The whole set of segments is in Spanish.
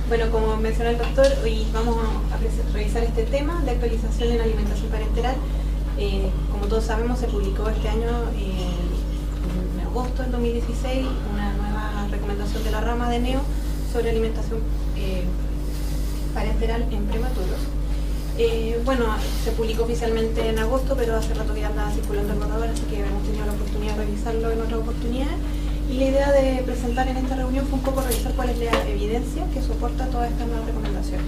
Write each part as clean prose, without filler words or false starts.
Bueno, como mencionó el doctor, hoy vamos a revisar este tema de actualización en alimentación parenteral. Como todos sabemos, se publicó este año, en agosto del 2016, una nueva recomendación de la rama de NEO sobre alimentación parenteral en prematuros. Bueno, se publicó oficialmente en agosto, pero hace rato que ya andaba circulando el borrador, así que hemos tenido la oportunidad de revisarlo en otra oportunidad. Y la idea de presentar en esta reunión fue un poco revisar cuál es la evidencia que soporta todas estas nuevas recomendaciones.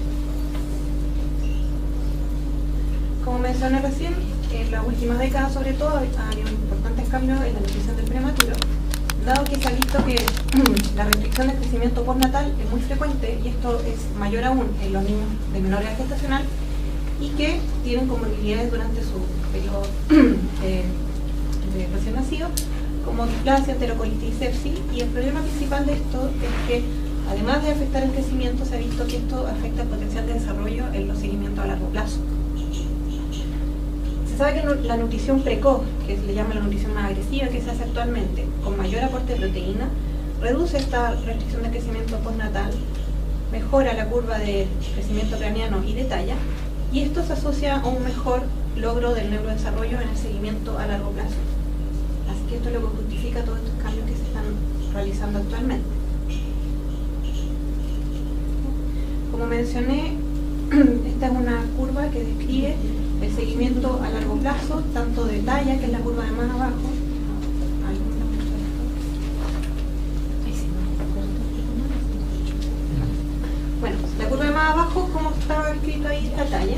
Como mencioné recién, en las últimas décadas sobre todo ha habido importantes cambios en la nutrición del prematuro, dado que se ha visto que la restricción del crecimiento postnatal es muy frecuente, y esto es mayor aún en los niños de menor edad gestacional y que tienen comorbilidades durante su periodo de recién nacido, como displasia, enterocolitis y sepsis. Y el problema principal de esto es que, además de afectar el crecimiento, se ha visto que esto afecta el potencial de desarrollo en los seguimientos a largo plazo. Se sabe que la nutrición precoz, que se le llama la nutrición más agresiva que se hace actualmente, con mayor aporte de proteína, reduce esta restricción de crecimiento postnatal, mejora la curva de crecimiento craneano y de talla, y esto se asocia a un mejor logro del neurodesarrollo en el seguimiento a largo plazo. Así que esto es lo que justifica todos estos cambios que se están realizando actualmente. Como mencioné, esta es una curva que describe el seguimiento a largo plazo, tanto de talla, que es la curva de más abajo. Bueno, la curva de más abajo, como estaba escrito ahí, es la talla.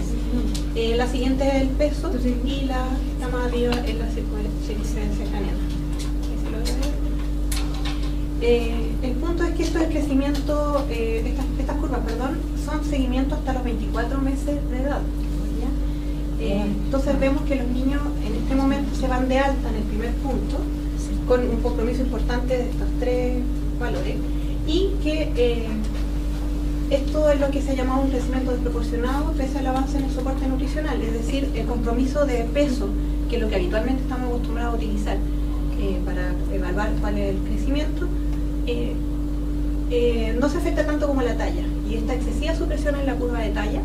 La siguiente es el peso y la que está más arriba es la circunferencia craneana. El punto es que esto es crecimiento, estas curvas, son seguimiento hasta los 24 meses de edad. Entonces vemos que los niños en este momento se van de alta en el primer punto, con un compromiso importante de estos tres valores, y que esto es lo que se ha llamado un crecimiento desproporcionado pese al avance en el soporte nutricional, es decir, el compromiso de peso, que es lo que habitualmente estamos acostumbrados a utilizar para evaluar cuál es el crecimiento, no se afecta tanto como la talla, y esta excesiva supresión en la curva de talla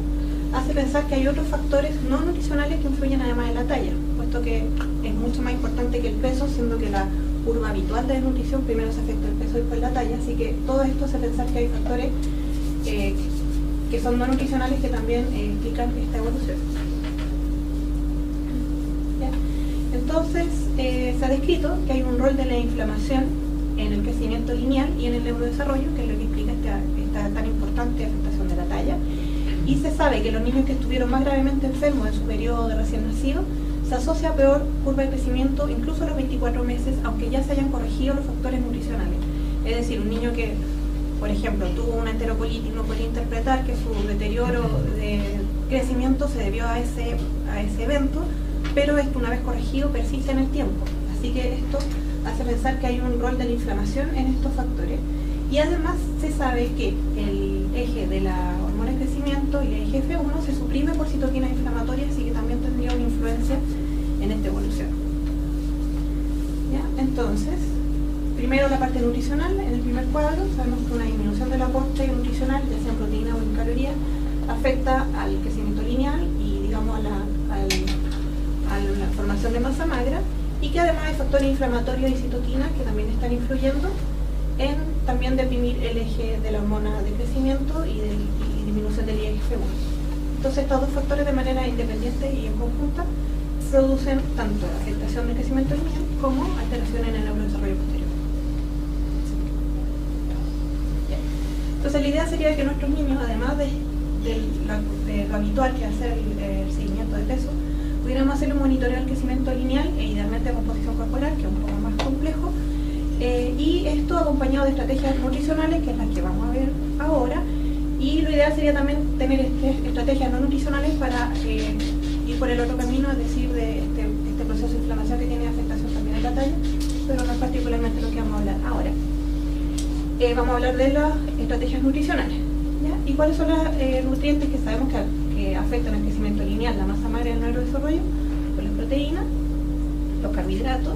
hace pensar que hay otros factores no nutricionales que influyen además en la talla, puesto que es mucho más importante que el peso, siendo que la curva habitual de desnutrición primero se afecta el peso y después la talla, así que todo esto hace pensar que hay factores que son no nutricionales que también explican esta evolución. ¿Ya? Entonces, se ha descrito que hay un rol de la inflamación en el crecimiento lineal y en el neurodesarrollo, que es lo que explica esta tan importante afectación de la talla. Y se sabe que los niños que estuvieron más gravemente enfermos en su periodo de recién nacido se asocia a peor curva de crecimiento incluso a los 24 meses, aunque ya se hayan corregido los factores nutricionales. Es decir, un niño que, por ejemplo, tuvo una enterocolitis, no puede interpretar que su deterioro de crecimiento se debió a ese evento, pero esto, una vez corregido, persiste en el tiempo. Así que esto hace pensar que hay un rol de la inflamación en estos factores. Y además se sabe que el eje de la hormona de crecimiento y el eje F1 se suprime por citoquinas inflamatorias, así que también tendría una influencia en esta evolución. ¿Ya? Entonces, primero la parte nutricional. En el primer cuadro sabemos que una disminución del aporte nutricional, ya sea en proteína o en calorías, afecta al crecimiento lineal y, digamos, a la formación de masa magra, y que además hay factores inflamatorios y citoquinas que también están influyendo en también deprimir el eje de la hormona de crecimiento y disminución del IGF-1. Entonces estos dos factores de manera independiente y en conjunta producen tanto afectación del crecimiento lineal como alteración en el neurodesarrollo posterior. Entonces la idea sería que nuestros niños, además de lo habitual que es hacer el seguimiento de peso, pudiéramos hacer un monitoreo del crecimiento lineal e idealmente de composición corporal, que es un poco más complejo, y esto acompañado de estrategias nutricionales, que es las que vamos a ver ahora, y lo ideal sería también tener estrategias no nutricionales para ir por el otro camino, es decir, de este proceso de inflamación que tiene afectación también en la talla, pero no es particularmente lo que vamos a hablar ahora. Vamos a hablar de las estrategias nutricionales, ¿ya? ¿Y cuáles son los nutrientes que sabemos que afectan el crecimiento lineal, la masa magra y el neurodesarrollo? Pues las proteínas, los carbohidratos,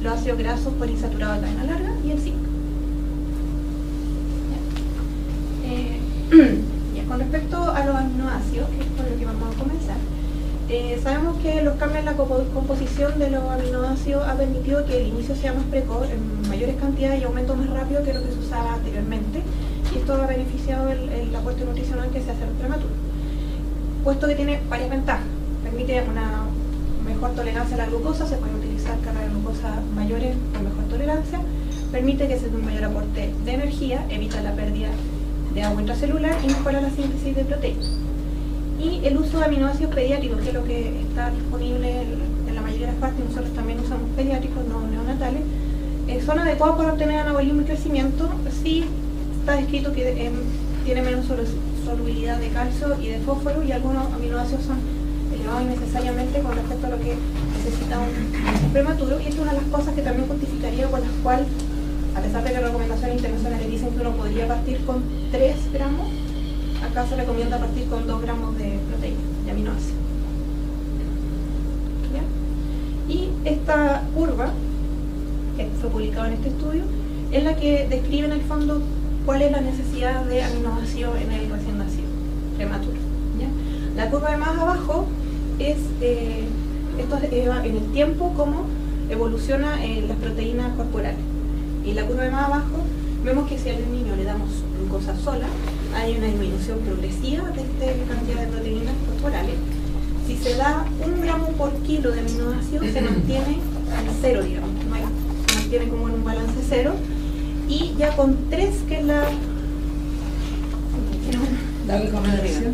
los ácidos grasos poliinsaturados de cadena larga y el zinc. Ya, con respecto a los aminoácidos, que es con lo que vamos a comenzar, sabemos que los cambios en la composición de los aminoácidos ha permitido que el inicio sea más precoz, en mayores cantidades y aumento más rápido que lo que se usaba anteriormente, y esto ha beneficiado el aporte nutricional que se hace a los prematuros, puesto que tiene varias ventajas. Permite una mejor tolerancia a la glucosa, se pueden utilizar cargas de glucosa mayores con mejor tolerancia, permite que se dé un mayor aporte de energía, evita la pérdida de agua intracelular y mejora la síntesis de proteínas. Y el uso de aminoácidos pediátricos, que es lo que está disponible en la mayoría de las partes, nosotros también usamos pediátricos, no neonatales, son adecuados para obtener anabolismo y crecimiento. Sí está descrito que tiene menos solubilidad de calcio y de fósforo, y algunos aminoácidos son elevados innecesariamente con respecto a lo que necesita un prematuro, y esta es una de las cosas que también justificaría por las cuales, a pesar de que las recomendaciones internacionales dicen que uno podría partir con 3 gramos, acá se recomienda partir con 2 gramos de proteína, de aminoácidos. ¿Ya? Y esta curva, que fue publicada en este estudio, es la que describe en el fondo cuál es la necesidad de aminoácidos en el recién nacido, prematuro. ¿Ya? La curva de más abajo es esto en el tiempo cómo evoluciona las proteínas corporales. Y la curva de más abajo vemos que si a un niño le damos glucosa sola, hay una disminución progresiva de esta cantidad de proteínas corporales. Si se da 1 gramo por kilo de aminoácidos, se mantiene en cero, digamos, se mantiene como en un balance cero, y ya con 3, que es la... Dale con la dirección.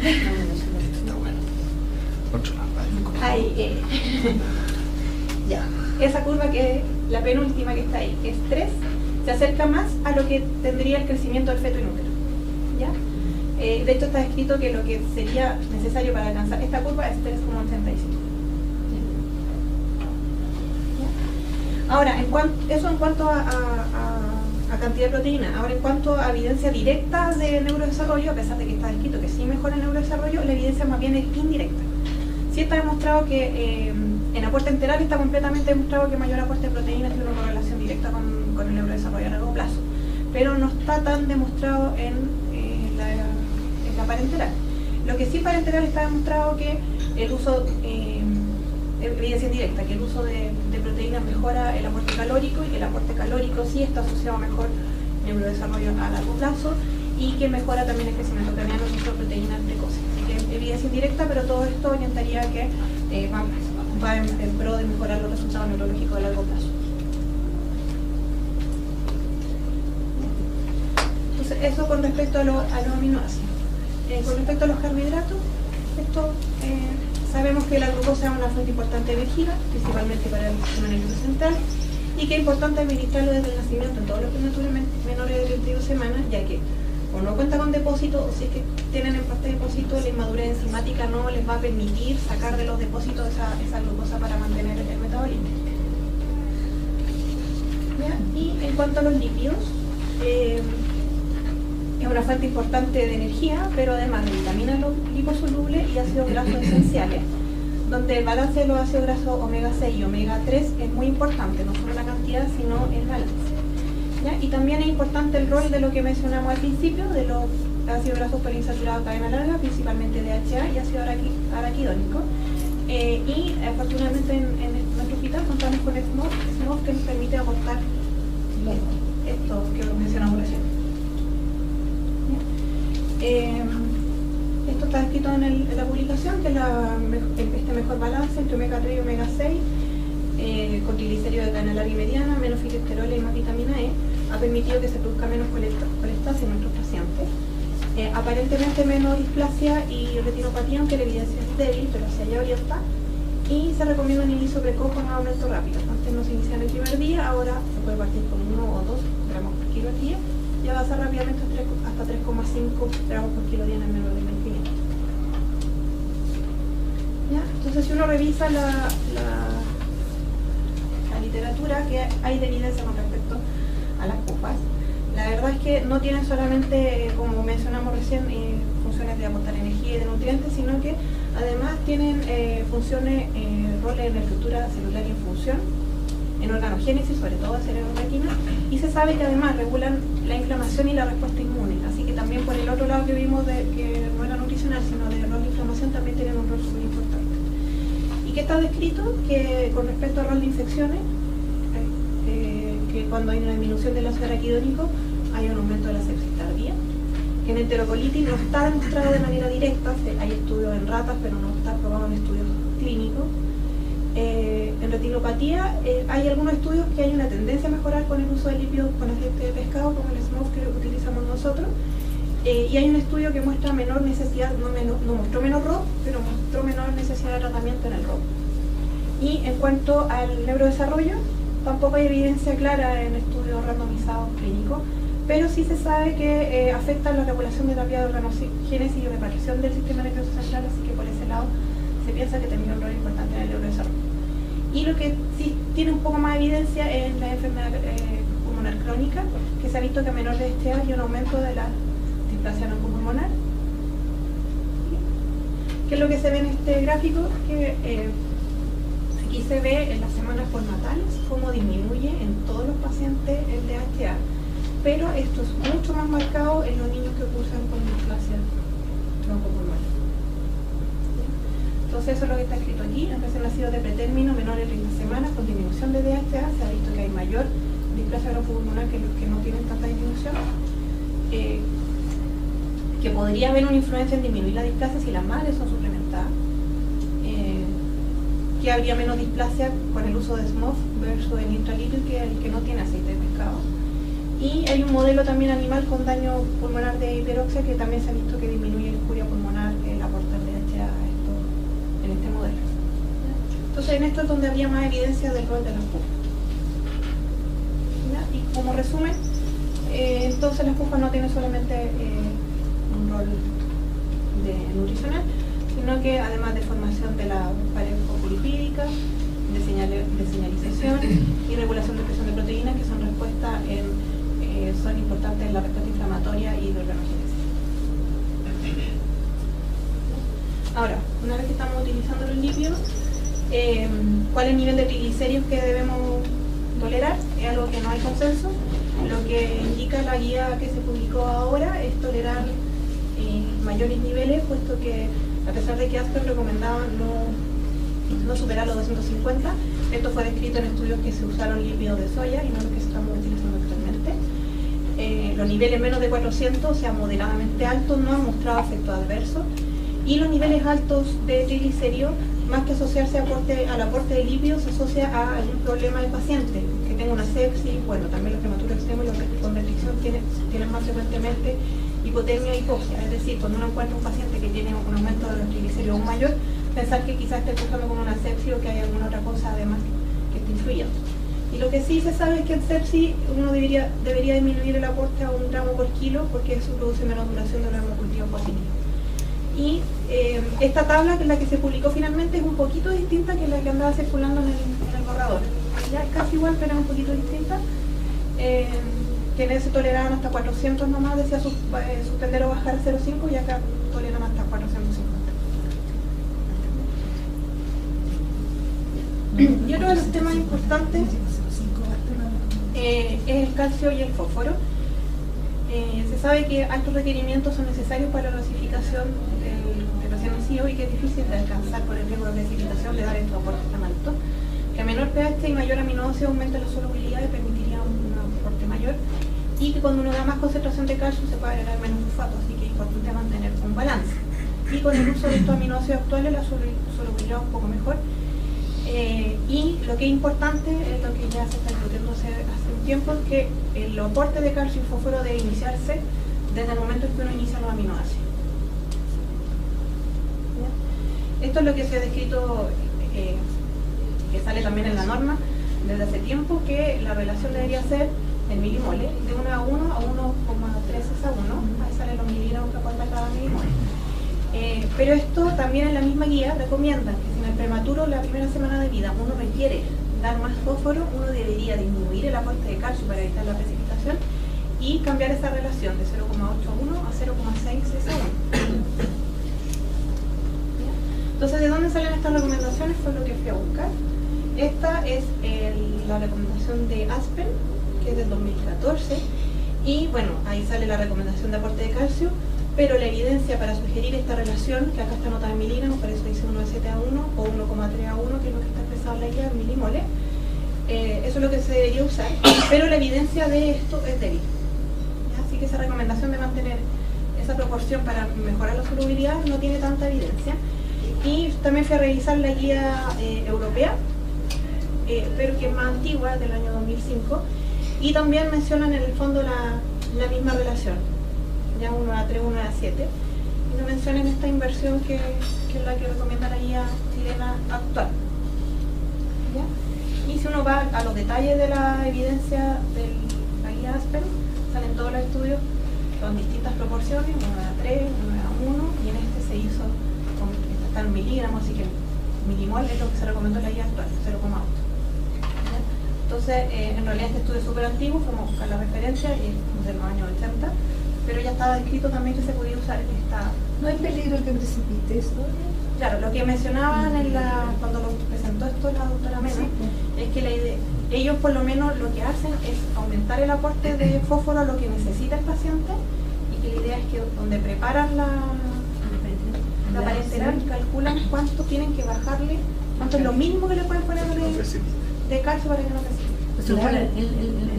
Ahí, ya, esa curva que es la penúltima que está ahí, que es 3, se acerca más a lo que tendría el crecimiento del feto inútero. ¿Ya? De hecho está escrito que lo que sería necesario para alcanzar esta curva es 3,85. Ahora, eso en cuanto a cantidad de proteína. Ahora, en cuanto a evidencia directa de neurodesarrollo, a pesar de que está escrito que sí mejora el neurodesarrollo, la evidencia más bien es indirecta. Sí está demostrado que en aporte enteral está completamente demostrado que mayor aporte de proteínas tiene una correlación directa con el neurodesarrollo a largo plazo, pero no está tan demostrado en la parenteral. Lo que sí parenteral está demostrado que el uso, evidencia indirecta, que el uso de proteínas mejora el aporte calórico, y que el aporte calórico sí está asociado a mejor neurodesarrollo a largo plazo, y que mejora también el crecimiento craneano con proteínas precoces. Así que evidencia indirecta, pero todo esto orientaría a que va en pro de mejorar los resultados neurológicos a largo plazo. Entonces, eso con respecto a los aminoácidos. Con respecto a los carbohidratos, sabemos que la glucosa es una fuente importante de energía, principalmente para el sistema nervioso central, y que es importante administrarlo desde el nacimiento en todos los prematuros menores de 22 semanas, ya que o no cuenta con depósitos, o si es que tienen en parte depósito, la inmadurez enzimática no les va a permitir sacar de los depósitos esa glucosa para mantener el metabolismo. ¿Ya? Y en cuanto a los lípidos, es una fuente importante de energía, pero además de vitaminas liposolubles y ácidos grasos esenciales, donde el balance de los ácidos grasos omega 6 y omega 3 es muy importante, no solo la cantidad, sino el balance. ¿Ya? Y también es importante el rol de lo que mencionamos al principio, de los ácidos grasos poliinsaturados de cadena larga, principalmente DHA y ácido araquidónico. Y afortunadamente en nuestro hospital contamos con SMOF que nos permite aportar esto que mencionamos recién. Esto está escrito en la publicación, que este mejor balance entre omega 3 y omega 6, con triglicéridos de cadena larga y mediana, menos filesteroles y más vitamina E, ha permitido que se produzca menos colestasis en nuestros pacientes. Aparentemente menos displasia y retinopatía, aunque la evidencia es débil, pero hacia allá orienta. Y se recomienda un inicio precoz con un aumento rápido. Antes no se inicia en el primer día, ahora se puede partir con 1 o 2 gramos por kilo día, y avanza rápidamente hasta 3,5 gramos por kilo día en el menor de 25. ¿Ya? Entonces, si uno revisa la literatura que hay de evidencia con respecto a las pupas, la verdad es que no tienen solamente, como mencionamos recién, funciones de aportar energía y de nutrientes, sino que además tienen funciones, roles en la estructura celular y en función, en organogénesis, sobre todo de cerebro-retina, y se sabe que además regulan la inflamación y la respuesta inmune. Así que también por el otro lado que vimos de que no era nutricional, sino de rol de inflamación, también tienen un rol súper importante. Y que está descrito que con respecto al rol de infecciones, que cuando hay una disminución del ácido araquidónico hay un aumento de la sepsis tardía, que en enterocolitis no está demostrado de manera directa, hay estudios en ratas pero no está probado en estudios clínicos. En retinopatía hay algunos estudios que hay una tendencia a mejorar con el uso de lípidos con aceite de pescado, como el SMOF que utilizamos nosotros, y hay un estudio que muestra menor necesidad, no mostró menor ROP, pero mostró menor necesidad de tratamiento en el ROP. Y en cuanto al neurodesarrollo, tampoco hay evidencia clara en estudios randomizados clínicos, pero sí se sabe que afecta la regulación de terapia de organogénesis y reparación del sistema nervioso central, así que por ese lado se piensa que tiene un rol importante en el neurodesarrollo. Y lo que sí tiene un poco más de evidencia es la enfermedad pulmonar crónica, que se ha visto que a menor de este hay un aumento de la displasia broncopulmonar. ¿Qué es lo que se ve en este gráfico? Que aquí se ve en las semanas postnatales cómo disminuye en todos los pacientes el DHA, pero esto es mucho más marcado en los niños que cursan con displasia broncopulmonar. Entonces eso es lo que está escrito aquí. En recién nacidos de pretérmino menores de 30 semanas con disminución de DHA se ha visto que hay mayor displasia broncopulmonar que los que no tienen tanta disminución, que podría haber una influencia en disminuir la displasia si las madres son suplementadas, que habría menos displasia con el uso de SMOF versus el intralíquido que el que no tiene aceite de pescado. Y hay un modelo también animal con daño pulmonar de hiperoxia que también se ha visto que disminuye la escuria pulmonar, el aporte de DHA en este modelo. Entonces en esto es donde había más evidencia del rol de las PUFAs. Y como resumen, entonces las PUFAs no tienen solamente un rol nutricional, sino que además de formación de la pared fosfolipídica, de señalización y regulación de presión de proteínas, que son respuestas son importantes en la respuesta inflamatoria y de organogénesis. Ahora, una vez que estamos utilizando los lípidos, ¿cuál es el nivel de triglicéridos que debemos tolerar? Es algo que no hay consenso. Lo que indica la guía que se publicó ahora es tolerar mayores niveles, puesto que a pesar de que Asper recomendaba no superar los 250, esto fue descrito en estudios que se usaron lípidos de soya y no los que estamos utilizando actualmente. Los niveles menos de 400, o sea moderadamente altos, no han mostrado efectos adversos, y los niveles altos de triglicéridos, más que asociarse al aporte de lípidos, se asocia a algún problema del paciente, que tenga una sepsis, bueno, también los prematuros extremos y los con restricción tienen más frecuentemente hipotermia e hipoxia. Es decir, cuando uno encuentra un paciente que tiene un aumento de los triglicéridos aún mayor, pensar que quizás esté cursando con una sepsis o que hay alguna otra cosa además que esté influyendo. Y lo que sí se sabe es que en sepsis uno debería disminuir el aporte a 1 gramo por kilo, porque eso produce menos duración de los hemocultivos positivos. Y esta tabla, que es la que se publicó finalmente, es un poquito distinta que la que andaba circulando en el borrador. Ya es casi igual, pero es un poquito distinta. Quienes se toleraban hasta 400 nomás, decía suspender o bajar a 0,5, y acá toleran hasta 450. Y otro de los temas importantes es el calcio y el fósforo. Se sabe que altos requerimientos son necesarios para la clasificación del recién nacido y que es difícil de alcanzar por el riesgo de precipitación de dar estos aportes tan altos. Que a menor pH y mayor aminoácido aumenta la solubilidad y permitiría un aporte mayor, y que cuando uno da más concentración de calcio se puede agregar menos sulfato, así que es importante mantener un balance. Y con el uso de estos aminoácidos actuales la solubilidad es un poco mejor. Y lo que es importante es lo que ya se está discutiendo hace un tiempo, es que el aporte de calcio y fósforo debe iniciarse desde el momento en que uno inicia los aminoácidos. ¿Ya? Esto es lo que se ha descrito, que sale también en la norma desde hace tiempo, que la relación debería ser en milimoles, de 1 a 1 a 1,3 a 1, ahí salen los miligramos que aporta cada milimole. Pero esto también en la misma guía recomiendan que si en el prematuro, la primera semana de vida, uno requiere dar más fósforo, uno debería disminuir el aporte de calcio para evitar la precipitación y cambiar esa relación de 0,8 a 1 a 0,6 a 1. Entonces, ¿de dónde salen estas recomendaciones? Fue lo que fui a buscar. Esta es la recomendación de Aspen, que es del 2014, y bueno, ahí sale la recomendación de aporte de calcio, pero la evidencia para sugerir esta relación, que acá está anotada en miligramos, por eso dice 1,7 a 1 o 1,3 a 1, que es lo que está expresado en la guía en milimoles, eso es lo que se debería usar, pero la evidencia de esto es débil. Así que esa recomendación de mantener esa proporción para mejorar la solubilidad no tiene tanta evidencia. Y también fui a revisar la guía europea, pero que es más antigua, del año 2005, y también mencionan en el fondo la misma relación, ya 1 a 3, 1 a 7, y no mencionan esta inversión que es la que recomienda la guía chilena actual. ¿Ya? Y si uno va a los detalles de la evidencia de la guía Aspen, salen todos los estudios con distintas proporciones, 1 a 3, 1 a 1, y en este se hizo, está en miligramos, así que milimol es lo que se recomendó en la guía actual, 0,8. Entonces, en realidad este estudio es súper antiguo, fuimos a buscar la referencia y es de los años 80, pero ya estaba descrito también que se podía usar esta... ¿No hay peligro que precipites, no? Claro, lo que mencionaban cuando lo presentó esto la doctora Mena, Sí. es que la idea, ellos por lo menos lo que hacen es aumentar el aporte de fósforo a lo que necesita el paciente, y que la idea es que donde preparan la parenteral, calculan cuánto tienen que bajarle, cuánto es lo mínimo que le pueden poner de calcio para que no precipite. O sea, Claro.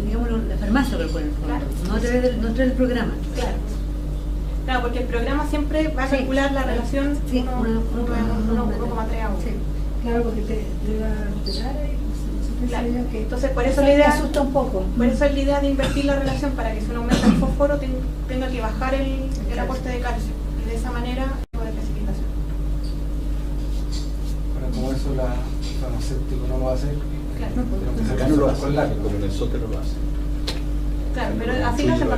digamos, la farmacia lo pone en el fondo, Claro. no a través del programa. Claro. Claro, porque el programa siempre va a Sí. calcular la relación Sí, 1,3 a 1. Sí. Claro, porque te va a alterar ahí. Claro. Que Entonces, por eso la idea, me asusta un poco. por eso es la idea de invertir la relación para que si uno aumenta el fósforo tenga que bajar el aporte de calcio, y de esa manera no de precipitación. Ahora, como eso la farmacéutico no lo hace, Claro, tenemos que Acá no lo sacar hace, con lápiz. como en el sótero lo hace. claro, pero así lo hacen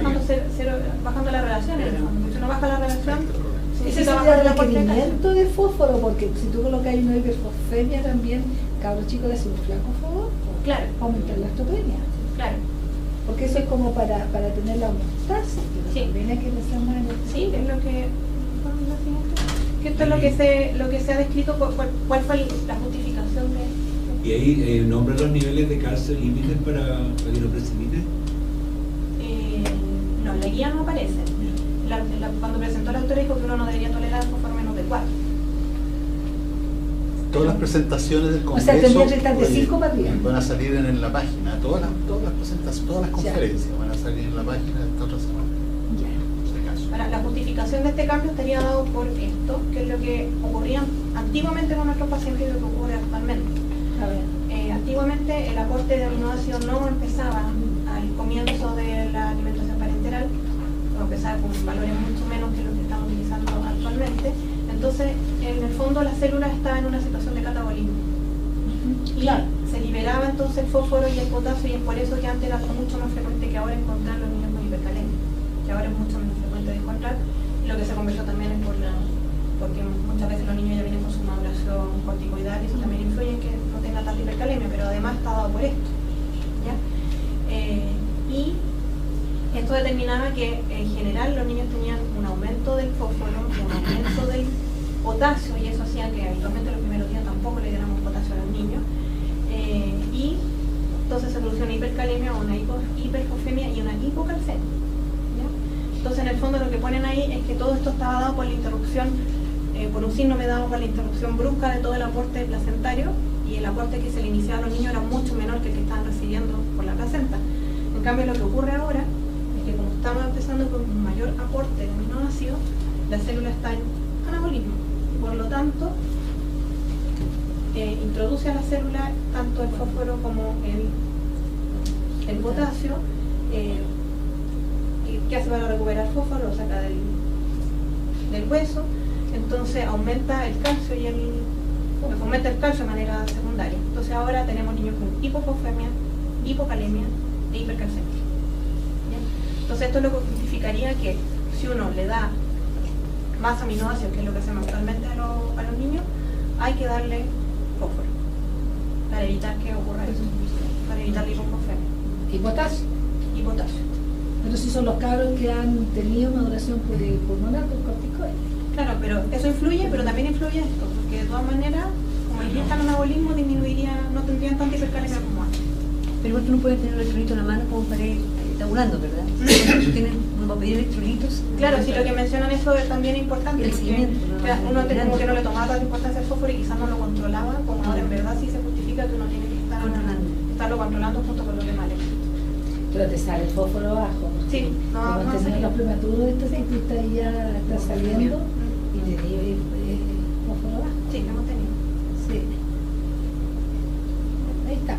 bajando la relación. En el fondo. Si uno baja la relación, Ese significa sería bajar el el aporte de calcio. requerimiento de fósforo, porque si tú colocas una hiperfosfemia también, cabros chicos, le hacen un flaco favor, Claro, aumentar la osteopenia. claro. Porque eso es como para tener la homeostasis, pero Sí. también hay que pensar más en el Sí, es lo que... que esto es lo que se ha descrito, cuál fue la justificación de... Y ahí nombra los niveles de calcio límites para que no precipite. No, en la guía no aparece. Cuando presentó la autora dijo que uno no debería tolerar fósforo menos de 4. Todas las presentaciones del O congreso sea, tendría que estar de oye, 5 para arriba. van a salir en la página, todas las presentaciones, todas las conferencias van a salir en la página esta otra semana, Ya. por si acaso. Ahora, la justificación de este cambio estaría dado por esto, que es lo que ocurría antiguamente con nuestros pacientes y lo que ocurre actualmente. A ver. Antiguamente el aporte de aminoácidos no empezaba al comienzo de la alimentación parenteral, o empezaba con valores mucho menos que los que estamos utilizando actualmente. Entonces, en el fondo la célula estaba en una situación de catabolismo. Y Claro. se liberaba entonces el fósforo y el potasio, y es por eso que antes era mucho más frecuente que ahora encontrar los niños con hipercalemia, que ahora es mucho menos frecuente de encontrar. Y lo que se conversó también es porque muchas veces los niños ya vienen con su maduración corticoidal, y eso también influye en que no tenga tanta hipercalemia, pero además está dado por esto. ¿Ya? Y esto determinaba que en general los niños tenían un aumento del fósforo, un aumento del potasio, y eso hacía que habitualmente los primeros días tampoco le diéramos potasio a los niños. Y entonces se produce una hipercalemia, una hiperfosfemia y una hipocalcemia. ¿Ya? Entonces, en el fondo lo que ponen ahí es que todo esto estaba dado por la interrupción, por un síndrome dado por la interrupción brusca de todo el aporte placentario, y el aporte que se le iniciaba a los niños era mucho menor que el que estaban recibiendo por la placenta. En cambio, lo que ocurre ahora es que como estamos empezando con un mayor aporte de aminoácidos, la célula está en anabolismo, y por lo tanto introduce a la célula tanto el fósforo como el potasio. ¿Qué hace para recuperar fósforo? Lo saca del hueso, entonces aumenta el calcio aumenta el calcio de manera secundaria. Entonces ahora tenemos niños con hipofosfemia, hipocalemia e hipercalcemia. ¿Ya? Entonces esto es lo que justificaría que si uno le da más aminoácidos, que es lo que hacemos actualmente a los niños, hay que darle fósforo para evitar que ocurra eso, para evitar la hipofosfemia Y potasio. y potasio. Pero si son los cabros que han tenido maduración pulmonar con corticoides. Claro, pero eso influye, pero también influye esto, porque de todas maneras, como dijiste, el anabolismo disminuiría, no tendrían tanta hipercalemia como antes. Pero igual tú no puedes tener el electrolito en la mano como para ir tabulando, ¿verdad? Tú tienes, uno va a pedir electrolitos. Claro, si lo que mencionan eso es también importante, El porque seguimiento, ¿no? uno como que no le tomaba tanta importancia al fósforo y quizás no lo controlaba, como ahora en verdad sí se justifica que uno tiene que estarlo controlando junto con los demás elementos. Pero te sale el fósforo bajo. Sí, no Como sé. los prematuros de esta ciclista ya está saliendo y te dio fósforo bajo. Sí, lo hemos tenido. Sí. Ahí está.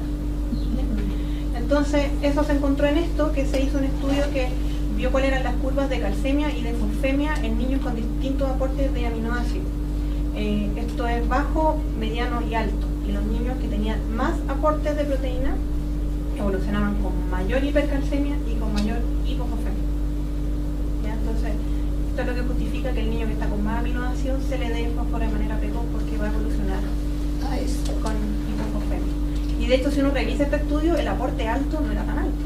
Entonces, eso se encontró en esto, que se hizo un estudio que vio cuáles eran las curvas de calcemia y de fosfemia en niños con distintos aportes de aminoácidos. Esto es bajo, mediano y alto. Y los niños que tenían más aportes de proteína evolucionaban con mayor hipercalcemia y con mayor hipofosfemia. ¿Ya? Entonces, esto es lo que justifica que el niño que está con más aminoácidos se le dé fósforo de manera precoz porque va a evolucionar con hipofosfemia. Y de hecho, si uno revisa este estudio, el aporte alto no era tan alto.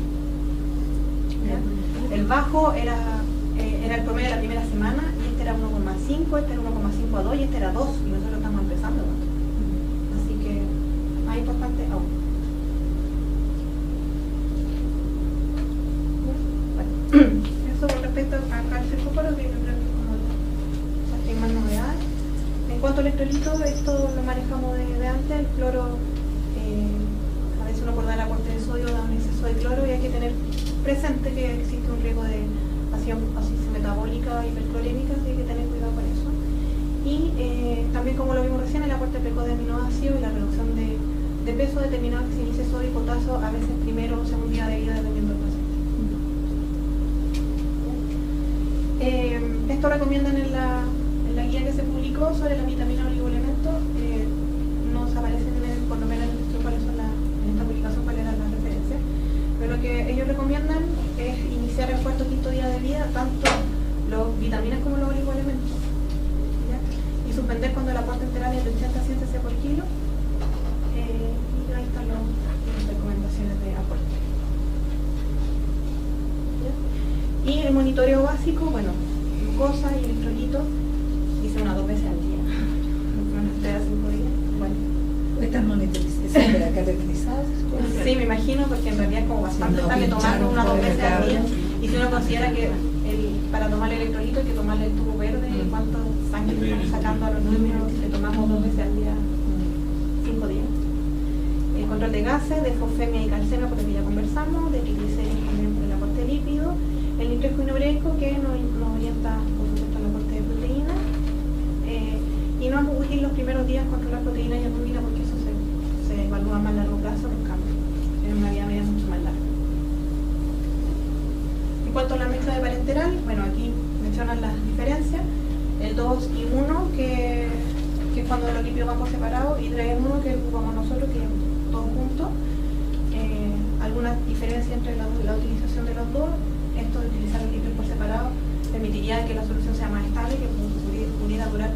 ¿Ya? El bajo era el promedio de la primera semana y este era 1,5, este era 1,5 a 2 y este era 2 y nosotros estamos empezando. Así que más importante aún. Bueno, eso con respecto a cálcio y fósforo, que yo creo que es como las más novedades. En cuanto al electrolito, esto lo manejamos de antes, el cloro. A veces uno por dar aporte de sodio da un exceso de cloro y hay que tener presente que existe un riesgo de acidosis metabólica hiperclorémica, así que hay que tener cuidado con eso. Y también, como lo vimos recién, el aporte precoz de aminoácidos y la reducción de peso determinado que se inicie sodio y potasio a veces primero o segundo día de vida dependiendo del paciente. Esto recomiendan en la guía que se publicó sobre la vitamina oligoelementos. No se aparecen por lo menos en esta publicación cuáles eran las referencias, pero lo que ellos recomiendan es iniciar el cuarto o quinto día de vida tanto los vitaminas como los oligoelementos, ¿ya? Y suspender cuando el aporte enteral es de 80 a 100 cc por kilo, y ahí están las recomendaciones de aporte, ¿ya? Y el monitoreo básico, bueno, glucosa y electrolitos, dice 1 o 2 veces al día, unas 3 a 5 días, bueno. ¿Están caracterizados? Sí, me imagino, porque en realidad es como bastante estarle tomando 1 o 2 veces al día. Y si uno considera que para tomar el electrolito hay que tomarle el tubo verde, cuánto sangre estamos sacando a los niños, le tomamos 2 veces al día, 5 días. El control de gases, de fosfemia y calcemia, por lo que ya conversamos, de triglicéridos también por el aporte lípido, el nitrogéneo ureico que nos orienta, por supuesto, al aporte de proteína. Y no es útil los primeros días controlar proteína y albúmina porque eso se evalúa más a largo plazo los cambios. En una vida media mucho más larga. En cuanto a la mezcla de parenteral, bueno, aquí mencionan las diferencias. El 2 y 1, que es cuando los lípidos van por separado, y 3 y 1, que ocupamos nosotros, que es todos juntos. Alguna diferencia entre la utilización de los dos. Esto de utilizar los lípidos por separado permitiría que la solución sea más estable, que pudiera durar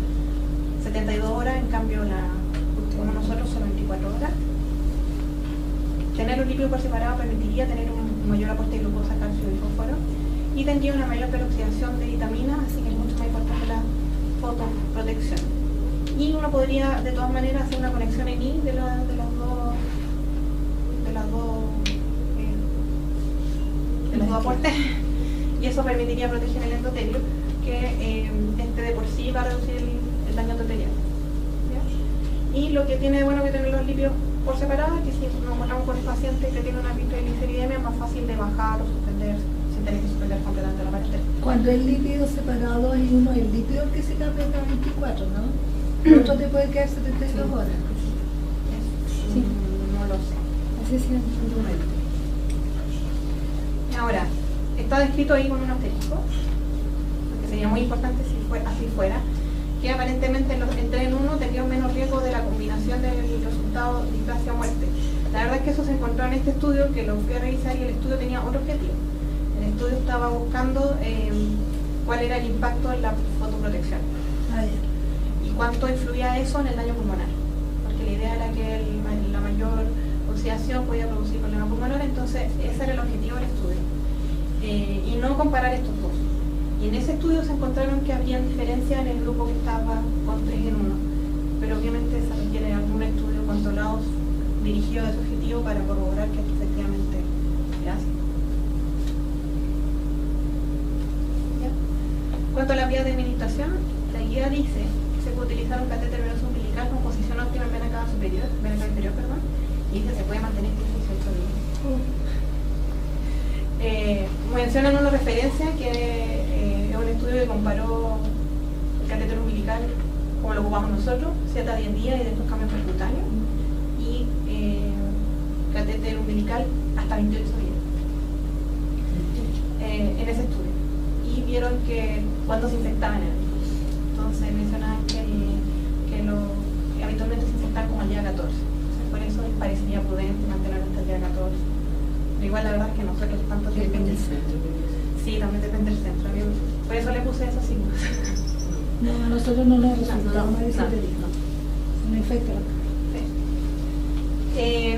72 horas, en cambio como nosotros solo 24 horas. Tener los lípidos por separado permitiría tener un mayor aporte de glucosa, calcio y fósforo y tendría una mayor peroxidación de vitaminas, así que es mucho más importante la fotoprotección. Y uno podría de todas maneras hacer una conexión en I de los dos aportes y eso permitiría proteger el endotelio, que de por sí va a reducir el daño endotelial. ¿Ya? Y lo que tiene de bueno que tener los lípidos por separado es que si nos encontramos con un paciente que tiene una trigliceriemia es más fácil de bajar o suspender sin tener que suspender completamente la parenteral. Cuando el lípido separado hay uno, el lípido que se cambia cada 24, ¿no? El otro te puede quedar 72 horas. Sí. No lo sé. Así es en un momento. Ahora, está descrito ahí con un asterisco, porque sería muy importante si así fuera, que aparentemente el 3 en 1 tendría un menos riesgo de la combinación del resultado de displasia o muerte. La verdad es que eso se encontró en este estudio, que lo fui a revisar y el estudio tenía otro objetivo. El estudio estaba buscando cuál era el impacto en la fotoprotección y cuánto influía eso en el daño pulmonar, porque la idea era que la mayor oxidación podía producir problema pulmonar, entonces ese era el objetivo del estudio. Y no comparar estos dos. Y en ese estudio se encontraron que había diferencia en el grupo que estaba con 3 en 1, pero obviamente se requiere algún estudio controlado dirigido a ese objetivo para corroborar que efectivamente se hace. ¿Ya? En cuanto a la vía de administración, la guía dice que se puede utilizar un catéter venoso umbilical con posición óptima en vena cava superior, vena cava inferior, perdón, y dice que se puede mantener 18 días. Mencionan una referencia que es un estudio que comparó el catéter umbilical como lo ocupamos nosotros, 7 a 10 días y después cambios percutáneos, y catéter umbilical hasta 28 días en ese estudio, y vieron que cuando se infectaban en el virus. Entonces mencionaban que habitualmente se infectan como al día 14, entonces, por eso les parecería prudente mantener hasta el día 14. Igual la verdad es que nosotros tanto tiempo... Depende del centro. Sí, también depende del centro. Por eso le puse esos signos. No, a nosotros no nos resulta más de 7 no. días. No infecta la cara. Sí.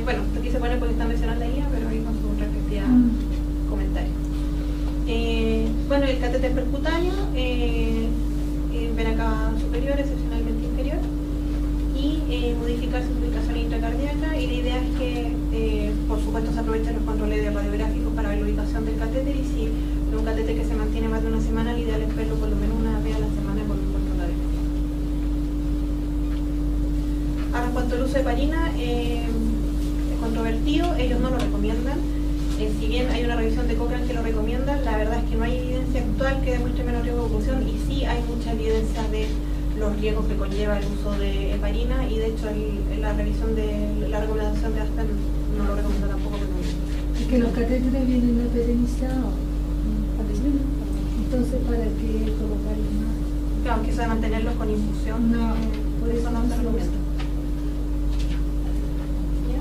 Bueno, aquí se pone porque está mencionando la guía, pero ahí con su respectiva comentario. Bueno, el catéter percutáneo, vena cava superior, excepcionalmente inferior, y modificar su ubicación intracardíaca, y la idea es que por supuesto se aprovechen los controles de radiográficos para ver la ubicación del catéter, y si es un catéter que se mantiene más de una semana, la ideal es verlo por lo menos una vez a la semana con un control radiográfico. Ahora, en cuanto al uso de heparina, es controvertido, ellos no lo recomiendan. Si bien hay una revisión de Cochrane que lo recomienda, la verdad es que no hay evidencia actual que demuestre menor riesgo de oclusión, y sí hay mucha evidencia de los riesgos que conlleva el uso de heparina, y de hecho la revisión de la recomendación de Aspen no lo recomienda tampoco. Es que los catéteres vienen epidemizados. Entonces, ¿para qué colocarlos más? Claro, que eso de mantenerlos con infusión, No, por eso no se recomienda. ¿Ya?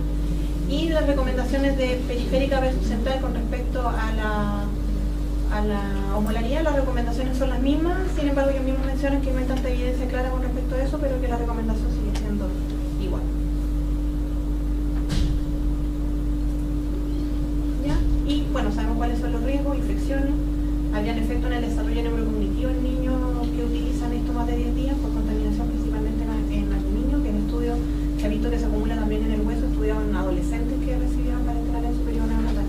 Y las recomendaciones de periférica versus central con respecto a la osmolaridad, las recomendaciones son las mismas, sin embargo ellos mismos mencionan que no hay tanta evidencia clara con respecto a eso, pero que la recomendación sigue siendo igual. ¿Ya? Y bueno, sabemos cuáles son los riesgos, infecciones, habrían efecto en el desarrollo neurocognitivo en niños que utilizan esto más de 10 días por contaminación principalmente en algún niño, que en estudios se ha visto que se acumula también en el hueso, estudiado en adolescentes que recibieron parenteral superior neonatal.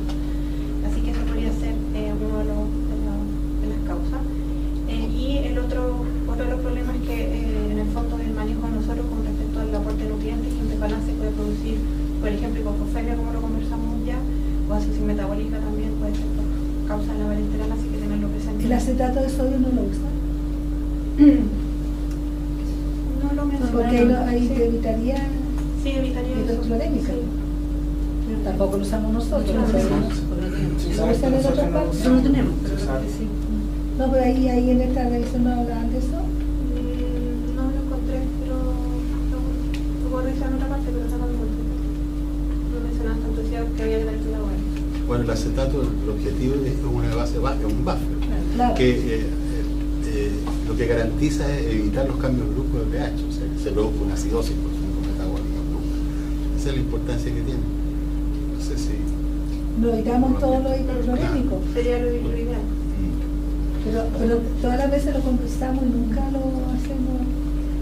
Así que eso podría ser uno de las causas. Y el otro de los problemas es que en el fondo del manejo de nosotros con respecto al aporte de nutrientes, que un desbalance puede producir, por ejemplo, hipofosfemia, como lo conversamos ya, o acidosis metabólica también puede ser por causa de la parenteral, así que tenerlo presente. ¿El acetato de sodio no lo usan? No lo mencioné. Porque ahí te evitaría Sí, evitaría eso. hidroclorémica. Sí. Pero tampoco lo usamos nosotros. No, ¿no? no. Sí, ¿Lo sabes usan en que otras nosotros no partes? Eso no tenemos. Sí, sabes. Sí. No, pero ahí en esta revisión no hablaban de eso. No lo encontré, pero lo puedo revisar en otra parte, pero no lo encontré. No mencionaban tanto, decía que había que tener cuidado con eso. Bueno, el acetato, el objetivo es una base, es un buffer, Claro. que lo que garantiza es evitar los cambios bruscos de pH, o sea, que se produzca una acidosis, por ejemplo, metabólica brusca. Esa es la importancia que tiene. No sé si... Lo evitamos todo lo hidroclorémico. Sería lo ideal. Pero todas las veces lo conversamos y nunca lo hacemos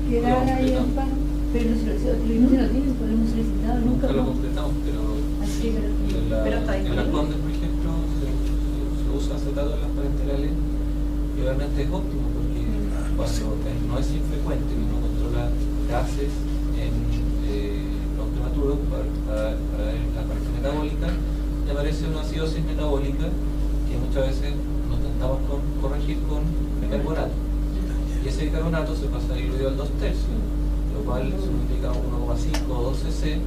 llegar ahí al pan. Pero no se lo tienen, podemos solicitar, nunca. Nunca lo completamos, pero Así, en Pero está en las disponible. Condes, por ejemplo, se usa acetato en las parenterales, y obviamente es óptimo porque cuando no es infrecuente que uno controla gases en los prematuros para la parte metabólica, y aparece una acidosis metabólica que muchas veces nos tentamos corregir con bicarbonato. Y ese bicarbonato se pasa diluido al 2/3, lo cual significa 1,5 o 2 cc,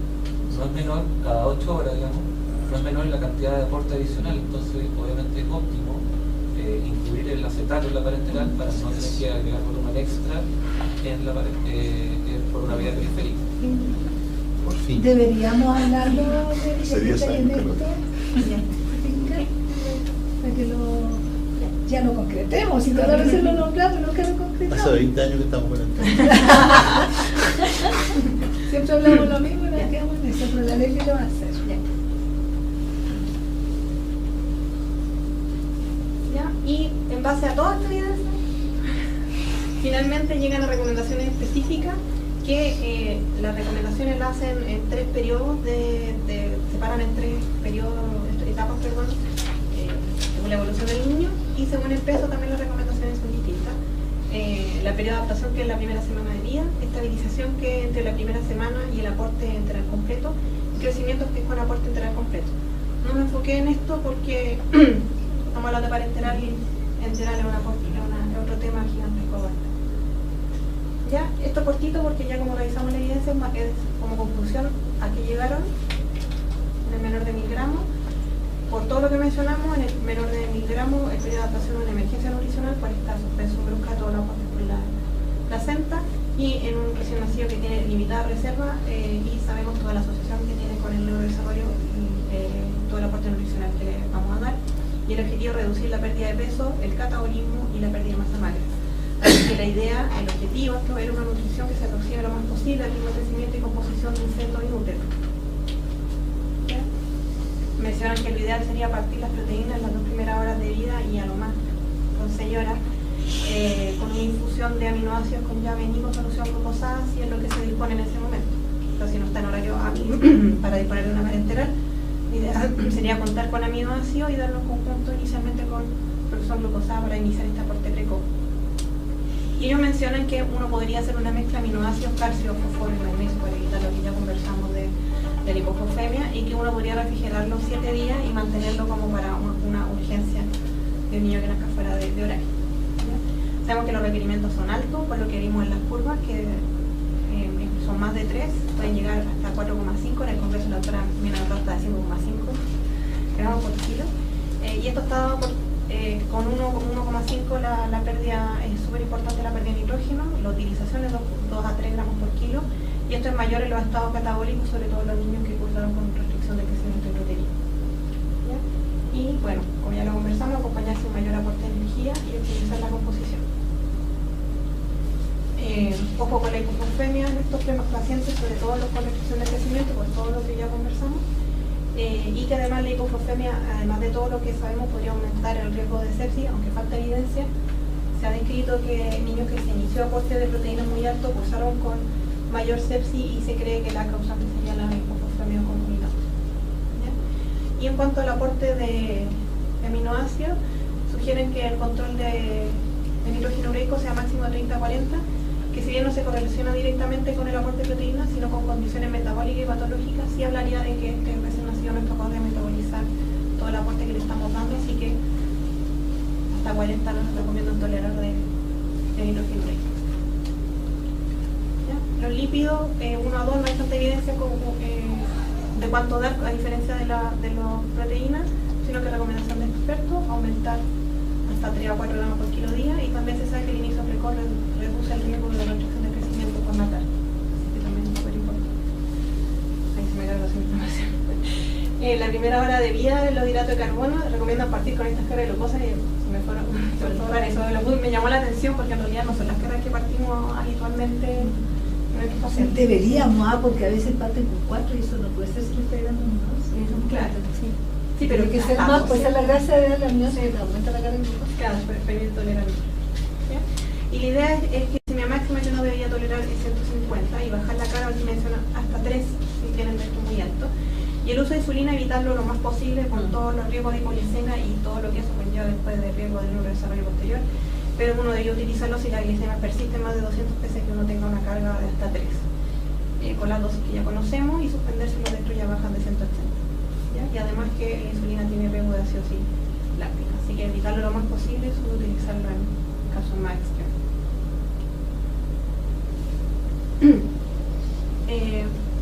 no es menor, cada 8 horas, digamos, no es menor en la cantidad de aporte adicional. Entonces, obviamente es óptimo incluir el acetato en la parenteral para no tener que agregar volumen extra en la por una vía periférica. Por fin. Deberíamos hablarlo de Sería en exacto. esto. Para que ya lo concretemos. Y todas las veces lo nombramos, nunca lo concretamos. Hace 20 años que estamos con el tema. Siempre hablamos lo mismo y nos quedamos en eso, pero la ley lo va a hacer. ¿Ya? Y en base a toda esta evidencia, finalmente llegan a recomendaciones específicas que las recomendaciones las hacen en 3 periodos, separan en 3 periodos, etapas, perdón, según la evolución del niño, y según el peso también las recomendaciones son distintas. La periodo de adaptación, que es la primera semana de vida, estabilización, que es entre la primera semana y el aporte enteral completo, y crecimiento, que es con aporte enteral completo. No me enfoqué en esto porque estamos hablando de parenteral y enteral es otro tema gigantesco. Ya, esto cortito porque ya como revisamos la evidencia, es como conclusión a que llegaron en el menor de 1000 gramos. Por todo lo que mencionamos, en el menor de 1000 gramos, el periodo de adaptación es una emergencia nutricional por esta suspensión brusca de todo el aporte por la placenta, y en un recién nacido que tiene limitada reserva, y sabemos toda la asociación que tiene con el neurodesarrollo y todo el aporte nutricional que le vamos a dar. Y el objetivo es reducir la pérdida de peso, el catabolismo y la pérdida de masa magra. Así que la idea, el objetivo es proveer una nutrición que se aproxime lo más posible al mismo crecimiento y composición de un feto inútero. ¿Ya? Mencionan que lo ideal sería partir las proteínas en las 2 primeras horas de vida y a lo más con 6 horas, con una infusión de aminoácidos con llave y con solución glucosada, si es lo que se dispone en ese momento. Pero si no está en horario para disponer de una parenteral, la idea sería contar con aminoácidos y darlos conjuntos inicialmente con solución glucosada para iniciar este aporte precoz. Y ellos mencionan que uno podría hacer una mezcla de aminoácidos, calcio, fósforo y magnesio para evitar lo que ya conversamos de la hipofosfemia, y que uno podría refrigerarlo 7 días y mantenerlo como para una urgencia de un niño que nazca fuera de horario. ¿Ya? Sabemos que los requerimientos son altos, por lo que vimos en las curvas, que son más de 3, pueden llegar hasta 4,5, en el congreso la doctora Mina hasta de 5,5 gramos por kilo. Y esto está dado por con 1,5 la pérdida es súper importante, la pérdida de nitrógeno, la utilización es 2 a 3 gramos por kilo, y esto es mayor en los estados catabólicos, sobre todo en los niños que cursaron con restricción de crecimiento y proteína. ¿Ya? Y bueno, como ya lo conversamos, acompañarse un mayor aporte de energía y optimizar la composición. Ojo con la hipofosfemia en estos pacientes, sobre todo los con restricción de crecimiento, por todo lo que ya conversamos. Y que además la hipofosfemia, además de todo lo que sabemos, podría aumentar el riesgo de sepsis, aunque falta evidencia. Se ha descrito que niños que se inició aporte de proteínas muy alto cursaron con mayor sepsis, y se cree que la causante sería la hipofosfemia concomitante. Y en cuanto al aporte de aminoácidos, sugieren que el control de nitrógeno ureico sea máximo de 30-40, que si bien no se correlaciona directamente con el aporte de proteínas, sino con condiciones metabólicas y patológicas, sí hablaría de que este recién nacido no es capaz de metabolizar todo el aporte que le estamos dando, así que hasta 40 no nos recomiendan tolerar de nitrógeno ureico. Los lípidos, 1 a 2, no hay tanta evidencia de cuánto dar, a diferencia de las proteínas, sino que recomendación de expertos, aumentar hasta 3 a 4 gramos por kilo día, y también se sabe que el inicio precoz reduce el riesgo de restricción de crecimiento por natal, así que también es súper importante. Ahí se me carga la información. La primera hora de vida de los hidratos de carbono recomiendan partir con estas cargas de glucosa, y se me fueron eso de los food, me llamó la atención porque en realidad no son las cargas que partimos habitualmente en estos pacientes. Deberíamos, porque a veces parten con 4 y eso no puede ser superando más. Claro, sí. Sí, Pero pero que ser más, pues es la gracia de la aminoácido que te aumenta la carga de glucosa. Claro, prevenir tolerancia. ¿Ya? Y la idea es que si mi máxima yo no debería tolerar es 150 y bajar la carga dimensional hasta 3 si tienen esto muy alto. Y el uso de insulina, evitarlo lo más posible con todos los riesgos de hipoglicemia y todo lo que eso conlleva después de riesgo de neurodesarrollo posterior. Pero uno debería utilizarlo si la glicemia persiste más de 200 veces que uno tenga una carga de hasta 3. Con las dosis que ya conocemos, y suspender si los dentro ya bajan de 180. ¿Ya? Y además que la insulina tiene riesgo de acidosis láctica, así que evitarlo lo más posible, solo utilizarlo en casos más extremos.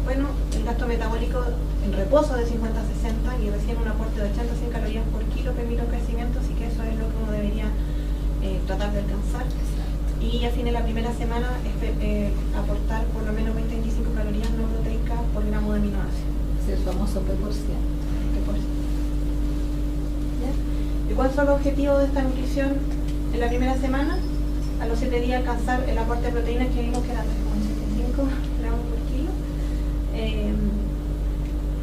Bueno, el gasto metabólico en reposo de 50-60 y recién un aporte de 80-100 calorías por kilo permite un crecimiento, así que eso es lo que uno debería tratar de alcanzar. Y a fin de la primera semana aportar por lo menos 20-25 calorías no proteicas por gramo de aminoácidos. Es el famoso P%. ¿Y cuáles son los objetivos de esta nutrición en la primera semana? A los 7 días alcanzar el aporte de proteínas que vimos que era 75 gramos por kilo.